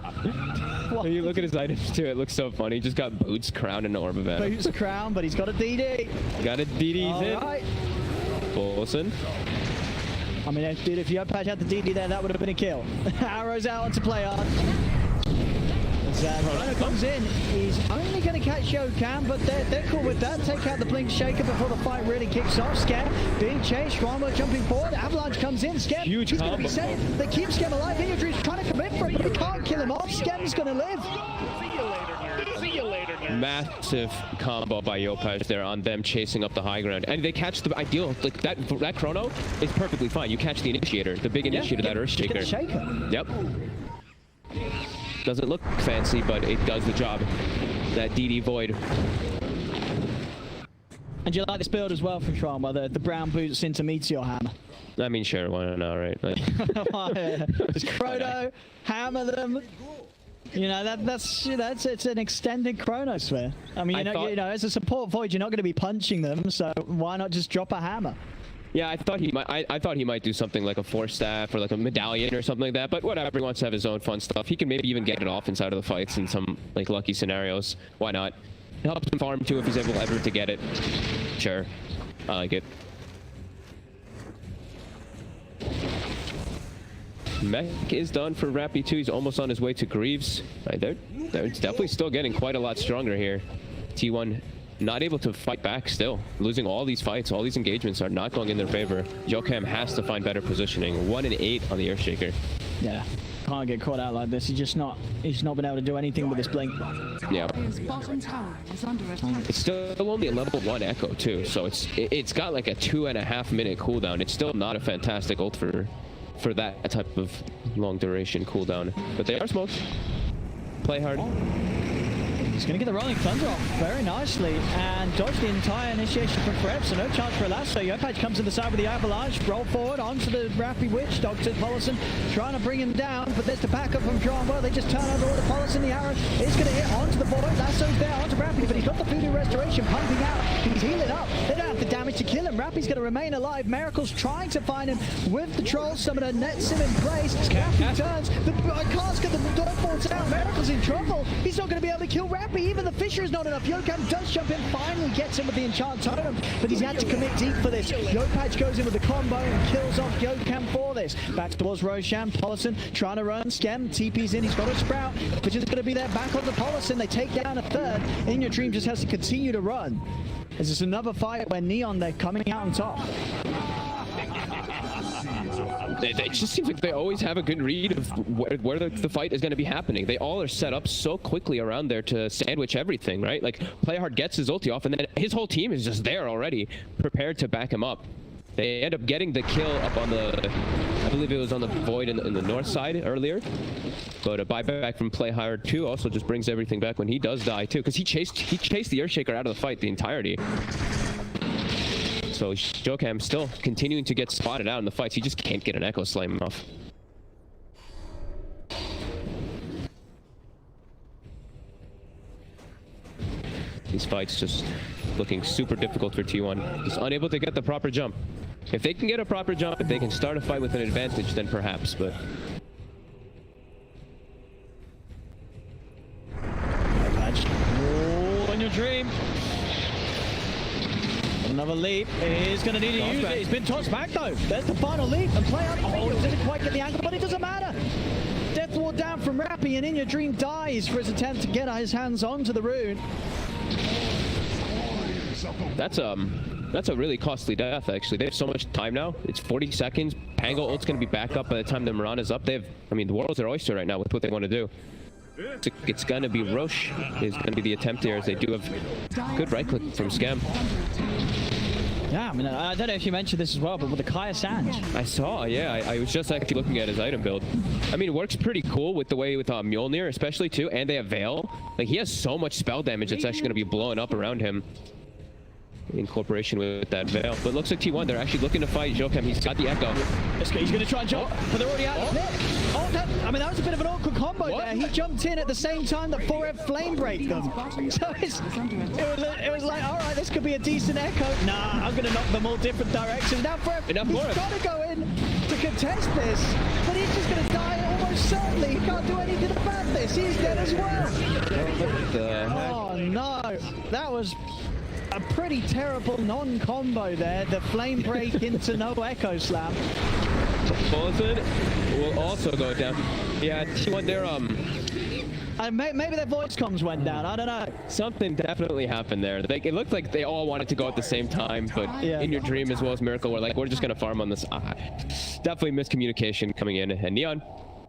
You look at his items too, it looks so funny. He just got boots, crown, and orb of venom. Boots, crown, but he's got a DD. Got a DD. All right. Bolson. I mean, dude, if Yopaj had the DD there, that would have been a kill. Arrows out onto play on. Chrono comes in. He's only going to catch Yokam, but they're cool with that. Take out the Blink Shaker before the fight really kicks off. Skem being chased. Schwanberg jumping forward. Avalanche comes in. Skem, he's going to be saved. They keep Skem alive. Injuri's trying to commit for it, but they can't kill him off. Skem's going to live. Massive combo by Yopaj there on them chasing up the high ground, and they catch the ideal, like that chrono is perfectly fine. You catch the initiator, the big initiator, that Earth Shaker. Yep. Doesn't look fancy, but it does the job. That DD Void. And you like this build as well from Xuan, the brown boots into Meteor Hammer. I mean, sure, why not, right? Like, just chrono, hammer them. You know, that's you know, it's an extended chronosphere. I mean, you know, as a support Void, you're not going to be punching them, so why not just drop a hammer? Yeah, I thought he might. I thought he might do something like a Force Staff or like a medallion or something like that. But whatever, he wants to have his own fun stuff. He can maybe even get it off inside of the fights in some like lucky scenarios. Why not? It helps him farm too if he's able ever to get it. Sure, I like it. Mech is done for Rappy 2. He's almost on his way to Greaves. Right there. It's definitely still getting quite a lot stronger here. T1 not able to fight back still. Losing all these fights, all these engagements are not going in their favor. Yokam has to find better positioning. 1 and 8 on the Earthshaker. Yeah, can't get caught out like this. He's not been able to do anything with this blink. Yeah. His bottom tower is under attack. It's still only a level 1 Echo too, so it's got like a 2.5 minute cooldown. It's still not a fantastic ult for that type of long duration cooldown. But they are smoked. Play hard. He's going to get the Rolling Thunder off very nicely and dodge the entire initiation from Prep, so no chance for a lasso. Yopaj comes to the side with the Avalanche, roll forward onto the Rappy Witch. Dr. Pollison trying to bring him down, but there's the backup from John. Well, they just turn over the Pollison. The arrow is going to hit onto the board. Lasso's there onto Rappy, but he's got the Voodoo Restoration pumping out. He's healing up. They don't have the damage to kill him. Rappy's going to remain alive. Miracle's trying to find him with the Troll Summoner. Nets him in place. Rappy turns. The Casket, the door falls out. Miracle's in trouble. He's not going to be able to kill Rappy. Even the Fisher is not enough. Yokam does jump in, finally gets him with the Enchant Totem, but he's had to commit deep for this. Yopaj goes in with the combo and kills off Yokam for this. Back towards Roshan. Pollison trying to run. Skem TP's in. He's got a Sprout, which is going to be there back on the Pollison. They take down a third. In Your Dream just has to continue to run. This is another fight where Neon, they're coming out on top. It just seems like they always have a good read of where the fight is going to be happening. They all are set up so quickly around there to sandwich everything, right? Like, Playhard gets his ulti off, and then his whole team is just there already, prepared to back him up. They end up getting the kill up on the, I believe it was on the Void in the north side earlier. But a buyback from Playhard 2 also just brings everything back when he does die too, because he chased the Earthshaker out of the fight the entirety. So Yokam still continuing to get spotted out in the fights. He just can't get an Echo Slam off. These fights just looking super difficult for T1. Just unable to get the proper jump. If they can get a proper jump, if they can start a fight with an advantage, then perhaps, but... Oh, In Your Dream. Another leap. He's going to need to use it. He's been tossed back though. There's the final leap. And play on. Oh, he doesn't quite get the angle, but it doesn't matter. Death Ward down from Rappy, and In Your Dream dies for his attempt to get his hands onto the rune. That's a really costly death, actually. They have so much time now. It's 40 seconds. Pango ult's going to be back up by the time the Mirana's up. I mean, the world's their oyster right now with what they want to do. It's going to be Roche is going to be the attempt here, as they do have good right click from Skem. Yeah, I mean, I don't know if you mentioned this as well, but with the Kaya Sanj. I saw, yeah. I was just actually looking at his item build. I mean, it works pretty cool with the way with Mjolnir, especially too, and they have Veil. Like, he has so much spell damage that's actually going to be blowing up around him. in cooperation with that Veil. But looks like T1, they're actually looking to fight Jokem. He's got the Echo. He's going to try and jump, but they're already out of it. Oh, that was a bit of an awkward combo there. He jumped in at the same time that 4F flame break them. So it was like, all right, this could be a decent Echo. Nah, I'm going to knock them all different directions. Now 4F, he's got to go in to contest this, but he's just going to die almost certainly. He can't do anything about this. He's dead as well. Oh, no. That was a pretty terrible non-combo there. The flame break into no Echo Slam. Bulletin will also go down. Yeah, T1, they're maybe their voice comms went down. I don't know. Something definitely happened there. It looked like they all wanted to go at the same time, but in your dream as well as Miracle, we're like, we're just gonna farm on this. Definitely miscommunication coming in. And Neon,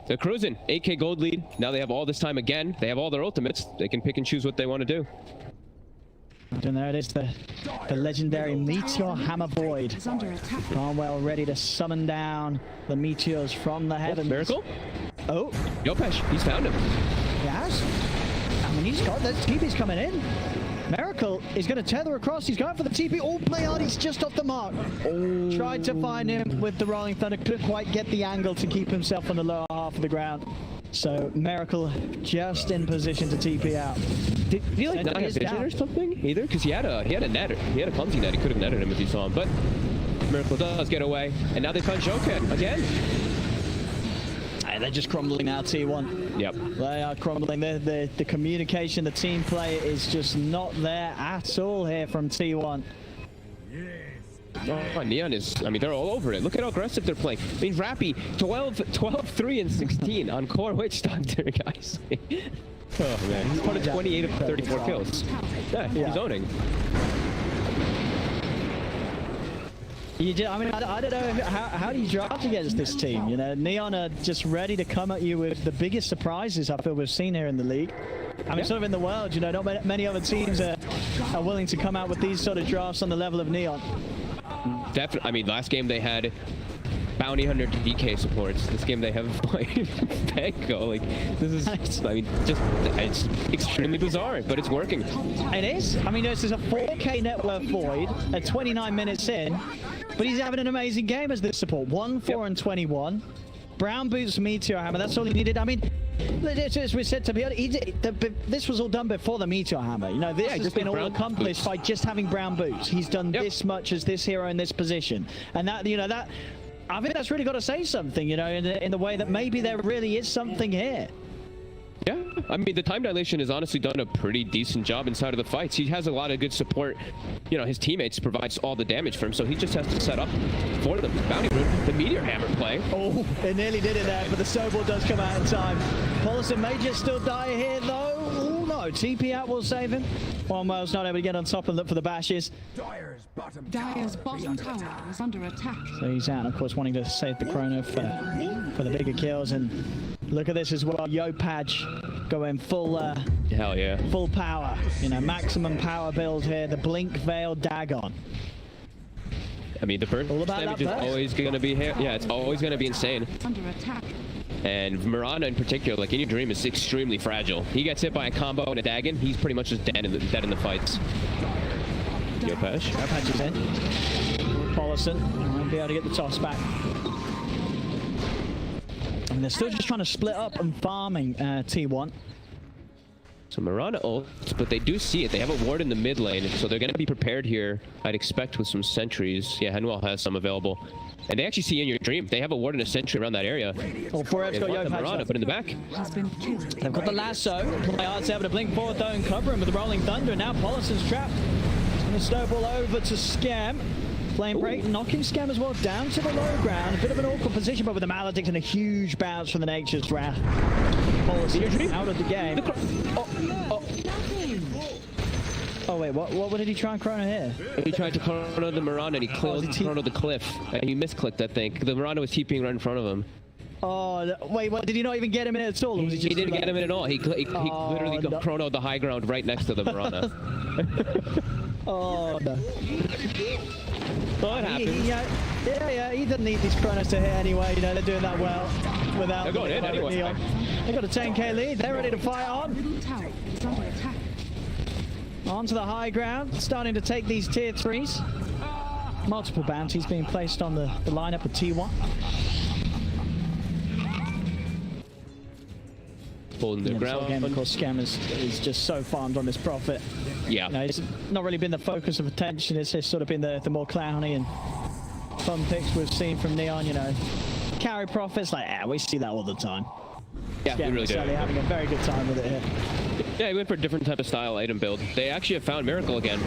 they're cruising. 8k gold lead. Now they have all this time again. They have all their ultimates. They can pick and choose what they want to do. And there it is, the legendary Meteor Hammer Void. Cromwell ready to summon down the meteors from the heavens. Miracle? Oh. Yopesh, he's found him. Yes. I mean, he's got the TP's coming in. Miracle is going to tether across. He's going for the TP. Oh, Pleiades just off the mark. Oh. Tried to find him with the Rolling Thunder. Couldn't quite get the angle to keep himself on the lower half of the ground. So Miracle just in position to TP out. Did he like not have vision or something either? Because he had a net. He had a clumsy net. He could have netted him if he saw him. But Miracle does get away, and now they found Joken again. They're just crumbling now, T1. Yep. They are crumbling. The communication, the team play is just not there at all here from T1. Oh, Neon is, I mean, they're all over it. Look at how aggressive they're playing. I mean, Rappy, 12, 3, and 16 on core Witch Doctor, guys. Oh, man. He's part of 28 of 34 kills. Yeah, he's owning. I mean, I don't know, how do you draft against this team? You know, Neon are just ready to come at you with the biggest surprises I feel we've seen here in the league. I mean, sort of in the world, you know, not many other teams are willing to come out with these sort of drafts on the level of Neon. Definitely. I mean, last game they had bounty hunter to DK supports. This game they have Panko. Like, this is, I mean, it's extremely bizarre, but it's working. It is. I mean, this is a 4K net worth Void at 29 minutes in, but he's having an amazing game as this support. 1, 4, and 21. Brown boots Meteor Hammer. That's all he needed. I mean, as we said to be this was all done before the Meteor Hammer. You know, this has been all accomplished by just having brown boots. He's done this much as this hero in this position, and that, you know, that I think that's really got to say something. You know, in the way that maybe there really is something here. Yeah, I mean, the time dilation has honestly done a pretty decent job inside of the fights. He has a lot of good support. You know, his teammates provides all the damage for him, so he just has to set up for the bounty room. The Meteor Hammer play. Oh, it nearly did it there, but the snowball does come out in time. Paulson may just still die here, though. Oh, no. TP out will save him. Cromwell's not able to get on top and look for the bashes. Dyer's bottom tower is under attack. So he's out, of course, wanting to save the chrono for the bigger kills. And look at this as well. Yopaj going full hell yeah, full power. You know, maximum power build here. The Blink Veil Dagon. I mean, the burst damage is always going to be here. Yeah, it's always going to be insane. Under attack. And Miranda in particular, like in your dream, is extremely fragile. He gets hit by a combo and a Dagon, he's pretty much just dead in the fights. Yopesh. Yopaj is in. Paulson won't be able to get the toss back. And they're still just trying to split up and farming T1. So Miranda ults, but they do see it. They have a ward in the mid lane, so they're going to be prepared here, I'd expect, with some sentries. Yeah, Henwell has some available. And they actually see in your dream. They have a ward and a sentry around that area. Oh, 4F's got Yopaj. Miranda, but in the back. They've got the lasso. Pleiades able to blink forward though and cover him with the Rolling Thunder. And now Pollison's trapped. He's going to snowball over to Scam. Flame break, knocking Scam as well down to the low ground. A bit of an awkward position, but with the Maledict and a huge bounce from the Nature's Wrath. Policy out of the game. Oh wait, what did he try and chrono here? He tried to chrono the Miranda and he chronoed the cliff. And he misclicked, I think. The Miranda was TPing right in front of him. Oh, wait, what, did he not even get him in at all? Or was he didn't get him in at all. He literally chronoed the high ground right next to the Miranda. Oh, no. Well, it happens. Yeah, he doesn't need these chronos to hit anyway. You know, they're doing that well without. They're going in anyway. They got a 10k lead. They're ready to fight on. onto the high ground, starting to take these tier 3s. Multiple bounties being placed on the lineup of T1. Holding the ground. Game, of course, Scam is just so farmed on this Prophet. Yeah. You know, it's not really been the focus of attention. It's just sort of been the more clowny and fun picks we've seen from Neon. You know, carry Prophets, like, we see that all the time. Yeah, we really do. Having a very good time with it here. Yeah, he went for a different type of style item build. They actually have found Miracle again.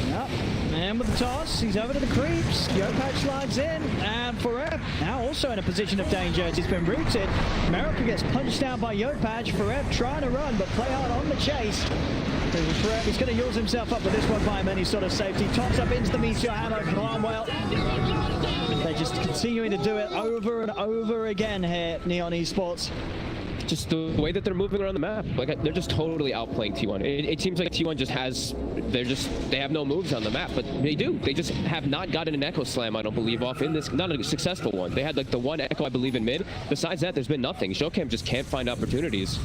Yep. And with the toss, he's over to the creeps. Yopatch slides in, and Forev now also in a position of danger as he's been rooted. Miracle gets punched down by Yopatch. Forev trying to run, but play hard on the chase. Forev, he's going to use himself up with this one by any sort of safety. Tops up into the Meteor Hammer. Cromwell. They're just continuing to do it over and over again here, Neon Esports. Just the way that they're moving around the map, like they're just totally outplaying T1. It seems like T1 just has, they have no moves on the map, but they do. They just have not gotten an Echo Slam, I don't believe, off in this, not a successful one. They had like the one Echo, I believe, in mid. Besides that, there's been nothing. Showcam just can't find opportunities.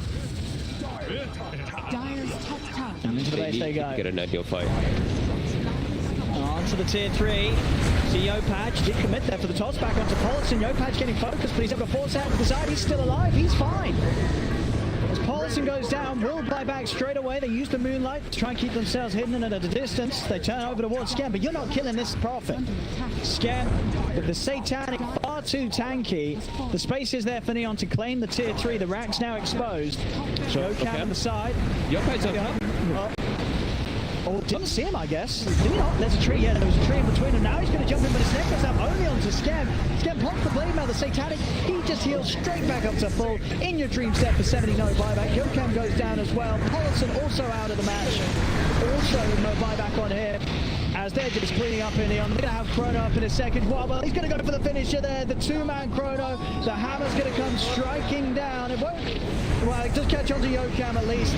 And into the base they go. Get an ideal fight. On to the tier 3. See Yopatch did commit there for the toss back onto Paulson. Yopatch getting focused, but he's able to force out to the side. He's still alive. He's fine. As Paulson goes down, will buy back straight away. They use the moonlight to try and keep themselves hidden and at a distance. They turn over towards Scam, but you're not killing this Prophet. Scam, with the Satanic far too tanky. The space is there for Neon to claim the tier 3. The rack's now exposed. Yopatch on the side. Yopatch up. Oh, didn't see him, I guess. Did he not? There's a tree. Yeah, there was a tree in between them. Now he's going to jump in, but his neck goes up only onto Scam. Scam pops the blade now, the Satanic. He just heals straight back up to full. In your dream set for 70, no buyback. Yocam goes down as well. Pollison also out of the match. Also with no buyback on here. As they're just cleaning up in Neon. They're going to have Chrono up in a second. Well, he's going to go for the finisher there. The two-man Chrono. The hammer's going to come striking down. It won't. Well, it does catch on to Yocam at least.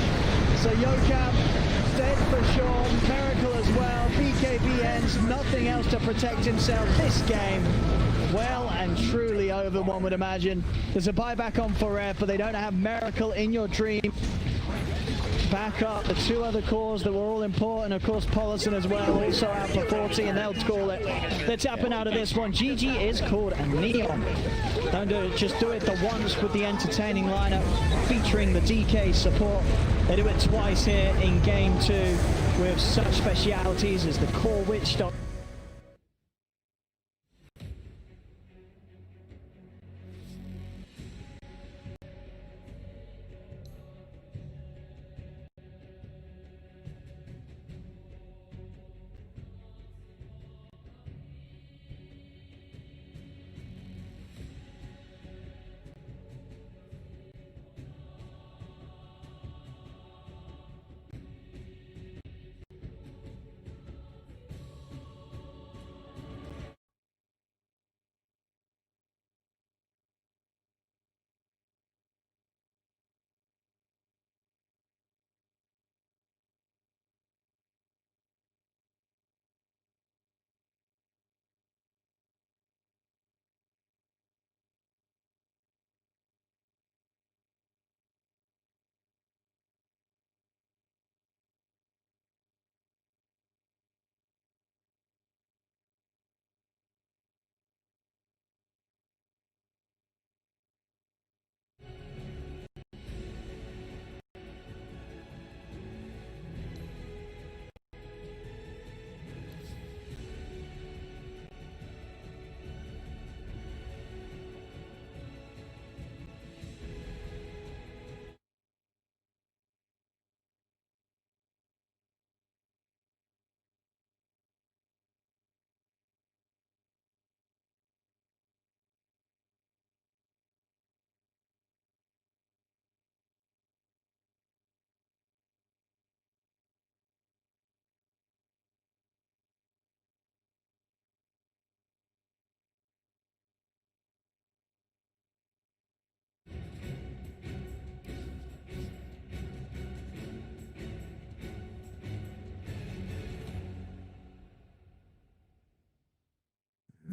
So Yocam dead for sure. Miracle as well. BKB ends. Nothing else to protect himself. This game, well and truly over, one would imagine. There's a buyback on Forever, but they don't have Miracle in your dream. Back up the two other cores that were all important. Of course, Paulson as well, also out for 40, and they'll call it. They're tapping out of this one. GG is called a Neon. Don't do it, just do it the once with the entertaining lineup featuring the DK support. They do it twice here in game 2 with such specialities as the core witch dot.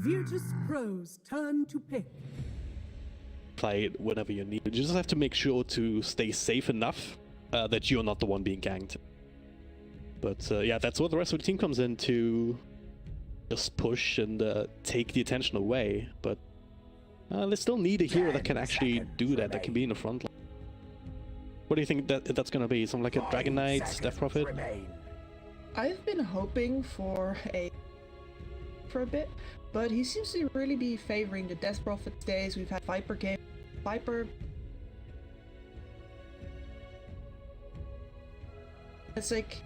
Virtus Pro's turn to pick. Play it whenever you need. You just have to make sure to stay safe enough that you're not the one being ganked. But yeah, that's what the rest of the team comes in to just push and take the attention away. But they still need a hero that can actually do that, that can be in the front line. What do you think that's gonna be? Something like a Dragon Knight, Death Prophet? I've been hoping for a bit, but he seems to really be favoring the Death Prophet days. We've had Viper game. Viper. It's like.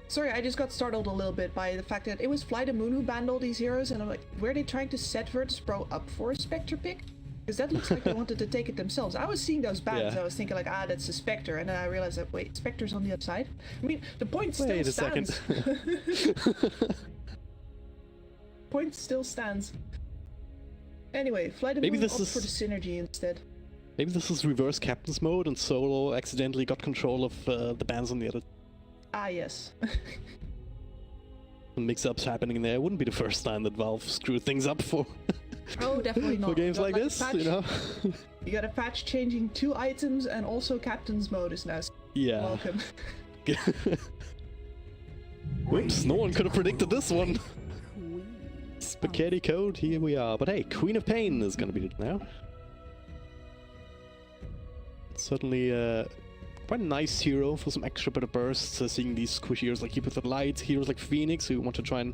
Sorry, I just got startled a little bit by the fact that it was Fly the Moon who banned all these heroes, and I'm like, were they trying to set Virtus Pro up for a Spectre pick? Because that looks like they wanted to take it themselves. I was seeing those bans, I was thinking like, that's a Spectre, and then I realized that, wait, Spectre's on the other side? I mean, the point still stands. Point still stands. Anyway, Fly the Moon opted for the synergy instead. Maybe this is reverse Captain's mode, and Solo accidentally got control of the bans on the other. Ah, yes. Mix-ups happening there. It wouldn't be the first time that Valve screwed things up for. Oh, definitely not. For games like this, you know. You got a patch changing 2 items, and also Captain's mode is now. Yeah. Welcome. Whoops! No one could have predicted this one. Spaghetti code. Here we are. But hey, Queen of Pain is gonna be it now. It's certainly quite a nice hero for some extra bit of bursts. Seeing these squishy heroes like Keep with the Light, heroes like Phoenix, who want to try and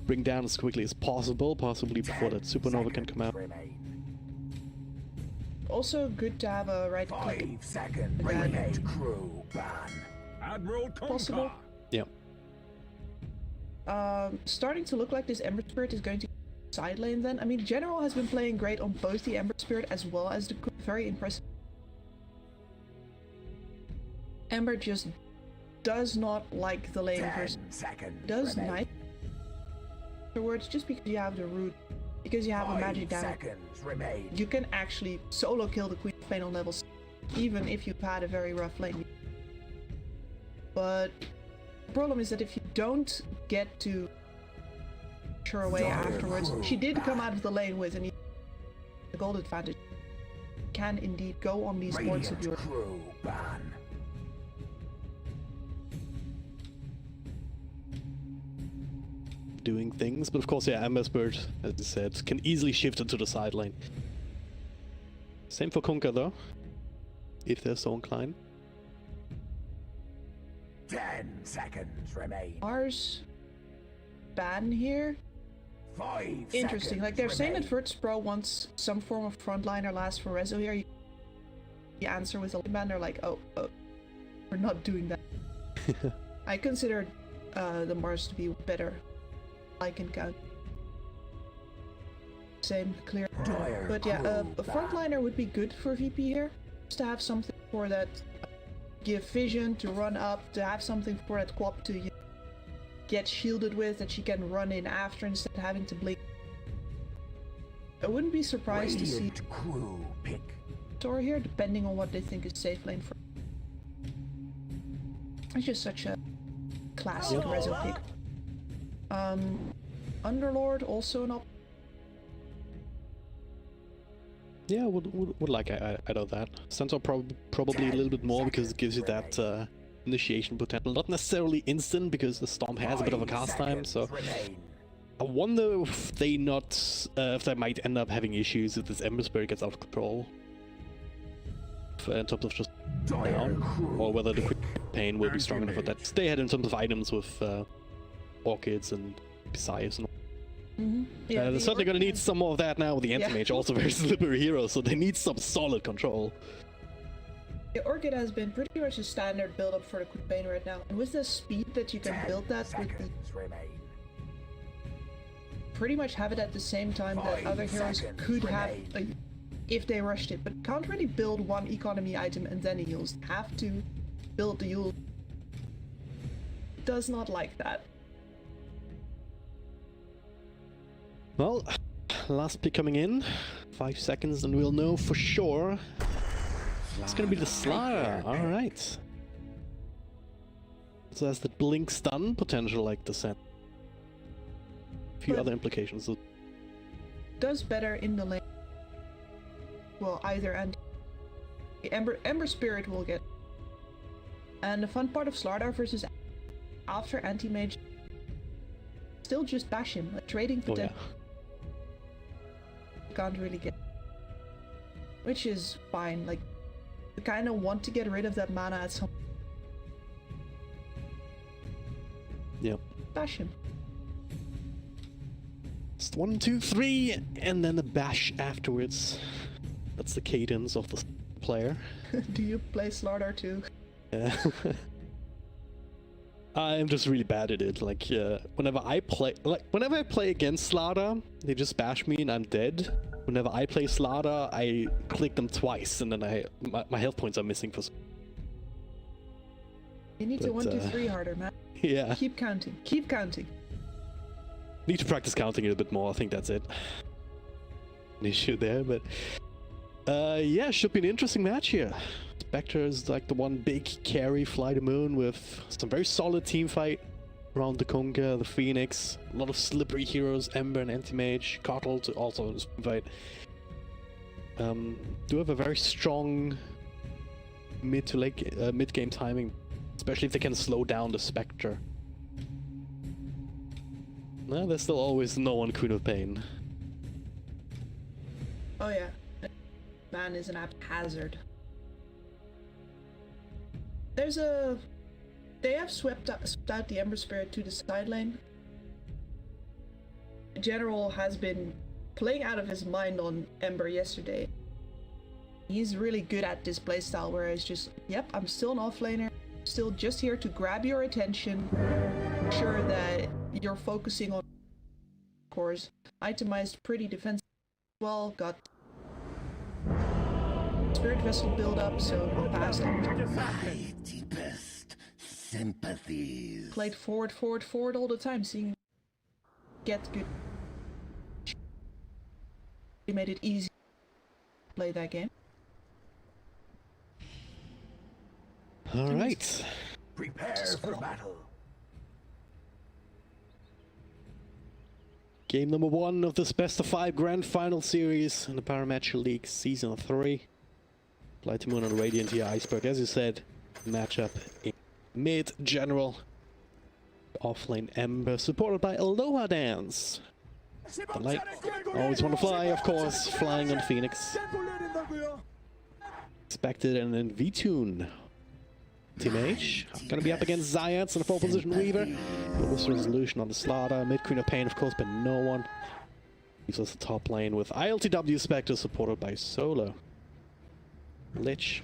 bring down as quickly as possible, possibly before that supernova can come out. Also good to have a right click. 5 seconds. Radiant crew ban. Admiral Possible. Yeah. Starting to look like this Ember Spirit is going to side lane then. I mean, General has been playing great on both the Ember Spirit as well as the Queen. Very impressive. Ember just does not like the lane versus does night afterwards, just because you have the root, because you have a magic damage. You can actually solo kill the Queen of Pain on levels, even if you've had a very rough lane. But the problem is that if you don't get to her away afterwards, she did come out of the lane with a gold advantage. Can indeed go on these boards of yours. Doing things, but of course, yeah, Ember Spirit, as you said, can easily shift into the side lane. Same for Kunkka though, if they're so inclined. 10 seconds remain. Mars ban here. 5 Interesting. Like they're saying that Virtus Pro wants some form of frontliner last for Rezo here. You answer with a ban, they're like, oh, we're not doing that. I consider the Mars to be better. I can count. Same, clear. But yeah, a frontliner would be good for VP here. Just to have something for that, give vision to run up, to have something for that Quap to get shielded with, that she can run in after instead of having to blink. I wouldn't be surprised to see crew pick Tor here, depending on what they think is safe lane for. It's just such a classic Rezo pick. Underlord also an op. Yeah, would like I know that. Centaur probably a little bit more because it gives you that initiation potential. Not necessarily instant because the Storm has a bit of a cast time, so I wonder if they might end up having issues if this Ember Spirit gets out of control. In terms of just down, or whether the Queen of Pain will be strong enough for that. Stay ahead in terms of items with Orchids and Psias and Yeah, they're certainly going to need some more of that now with the Anti-Mage, also very slippery hero, so they need some solid control. The Orchid has been pretty much a standard build-up for the Queen Pain right now, and with the speed that you can build that with the... pretty much have it at the same time that other heroes could have, if they rushed it, but can't really build one economy item and then heals. Have to build the heal. Does not like that. Well, last pick coming in. 5 seconds and we'll know for sure. It's gonna be the Slayer, alright. So that's the blink stun potential like the set. A few other implications. Does better in the lane. Well, either end. The Ember Spirit will get And the fun part of Slardar versus after anti-mage, still just bash him, like trading potential. Can't really get, which is fine. Like, you kind of want to get rid of that mana at some. Yep. Bash him. Just 1, 2, 3, and then the bash afterwards. That's the cadence of the player. Do you play Slardar too? Yeah. I'm just really bad at it. Like, whenever I play against Slardar, they just bash me and I'm dead. Whenever I play Slardar, I click them twice and then my health points are missing for. You need to 1, 2, 3 harder, man. Yeah. Keep counting. Keep counting. Need to practice counting it a bit more. I think that's it. An issue there, but yeah, should be an interesting match here. Spectre is like the one big carry, Fly the Moon, with some very solid team fight around the Kunkka, the Phoenix, a lot of slippery heroes, Ember and Anti-Mage, Kotl to also in this fight. Do have a very strong mid to late mid game timing, especially if they can slow down the Spectre. No, there's still always no one Queen of Pain. Oh yeah, man is an apt hazard. They have swept out the Ember Spirit to the side lane. General has been playing out of his mind on Ember yesterday. He's really good at this playstyle where it's just, yep, I'm still an offlaner, still just here to grab your attention, sure that you're focusing on cores. Itemized pretty defensive. Well, got Spirit Vessel build up, so fast. My deepest sympathies. Played forward all the time, seeing get good. He made it easy to play that game. All right. Prepare for battle. Game number 1 of this best of 5 grand final series in the Parametric League Season 3. Fly the Moon and Radiant here, Iceberg. As you said, matchup in mid general. Offlane Ember, supported by Aloha Dance. The light. Always want to fly, of course, flying on Phoenix. Expected, and then V-Tune. Team H gonna be up against Zayats and a 4-position Weaver. This resolution on the Slaughter. Mid Queen of Pain, of course, but no one. Leaves us the top lane with ILTW Spectre supported by Solo. Lich.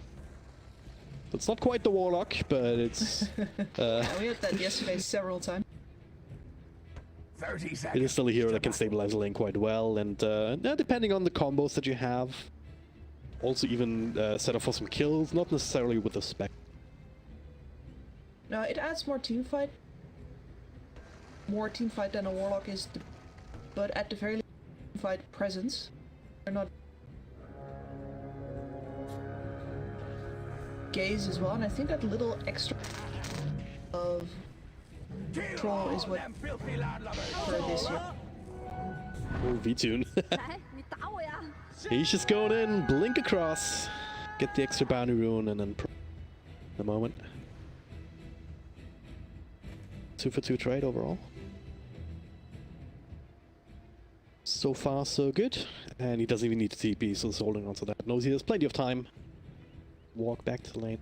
It's not quite the Warlock, but it's. Yeah, we had that yesterday several times. 30 seconds. It is still a hero that can stabilize the lane quite well, and depending on the combos that you have, also even set up for some kills, not necessarily with the spec. No, it adds more teamfight. More teamfight than a Warlock is, but at the very least, teamfight presence. They're not. Gaze as well, and I think that little extra of control is what for this year. Oh, V-Tune. He's just going in, blink across, get the extra bounty rune, and then the moment. 2 for 2 trade overall. So far, so good. And he doesn't even need to TP, so he's holding on to that. Knows he has plenty of time. Walk back to the lane.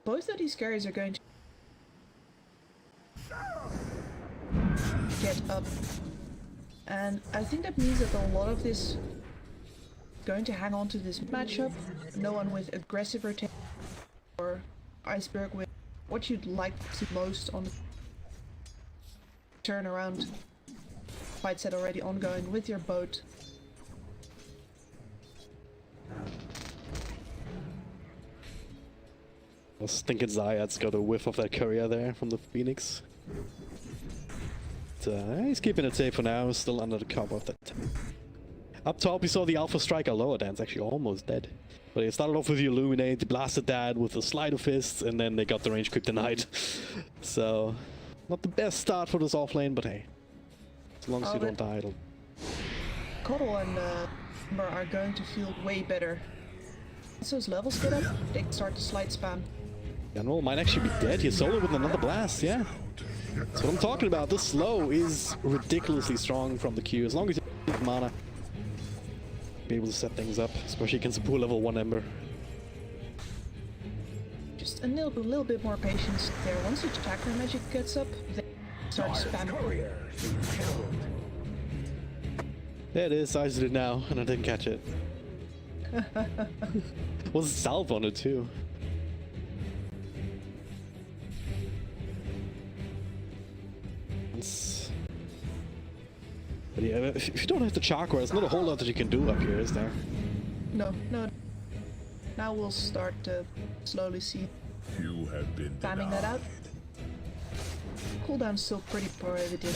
Both of these carries are going to get up, and I think that means that a lot of this is going to hang on to this matchup. No one with aggressive rotation or Iceberg with what you'd like to see most on the turnaround. Fight set already ongoing with your boat. I was thinking Zayat's got a whiff of that courier there from the Phoenix. But, he's keeping it safe for now, still under the cover of that. Up top we saw the Alpha Striker Lower Dance actually almost dead. But he started off with the Illuminate, blasted that with the Sleight of Fists, and then they got the range Kryptonite. So, not the best start for this offlane, but hey. As long as you don't die, it'll... Kotl and Ember are going to feel way better. Once those levels get up, they can start to slide spam. General might actually be dead. He's solo with another blast, yeah. That's what I'm talking about. This slow is ridiculously strong from the Q. As long as you have mana, be able to set things up, especially against a poor level 1 Ember. Just a little bit more patience there. Once the chakra magic gets up, they start spamming. There it is. I did it now, and I didn't catch it. Was a salve on it too. But yeah, if you don't have the chakra, there's not a whole lot that you can do up here, is there? No. Now we'll start to slowly see You have been spamming that out. Cooldown's still pretty prohibitive.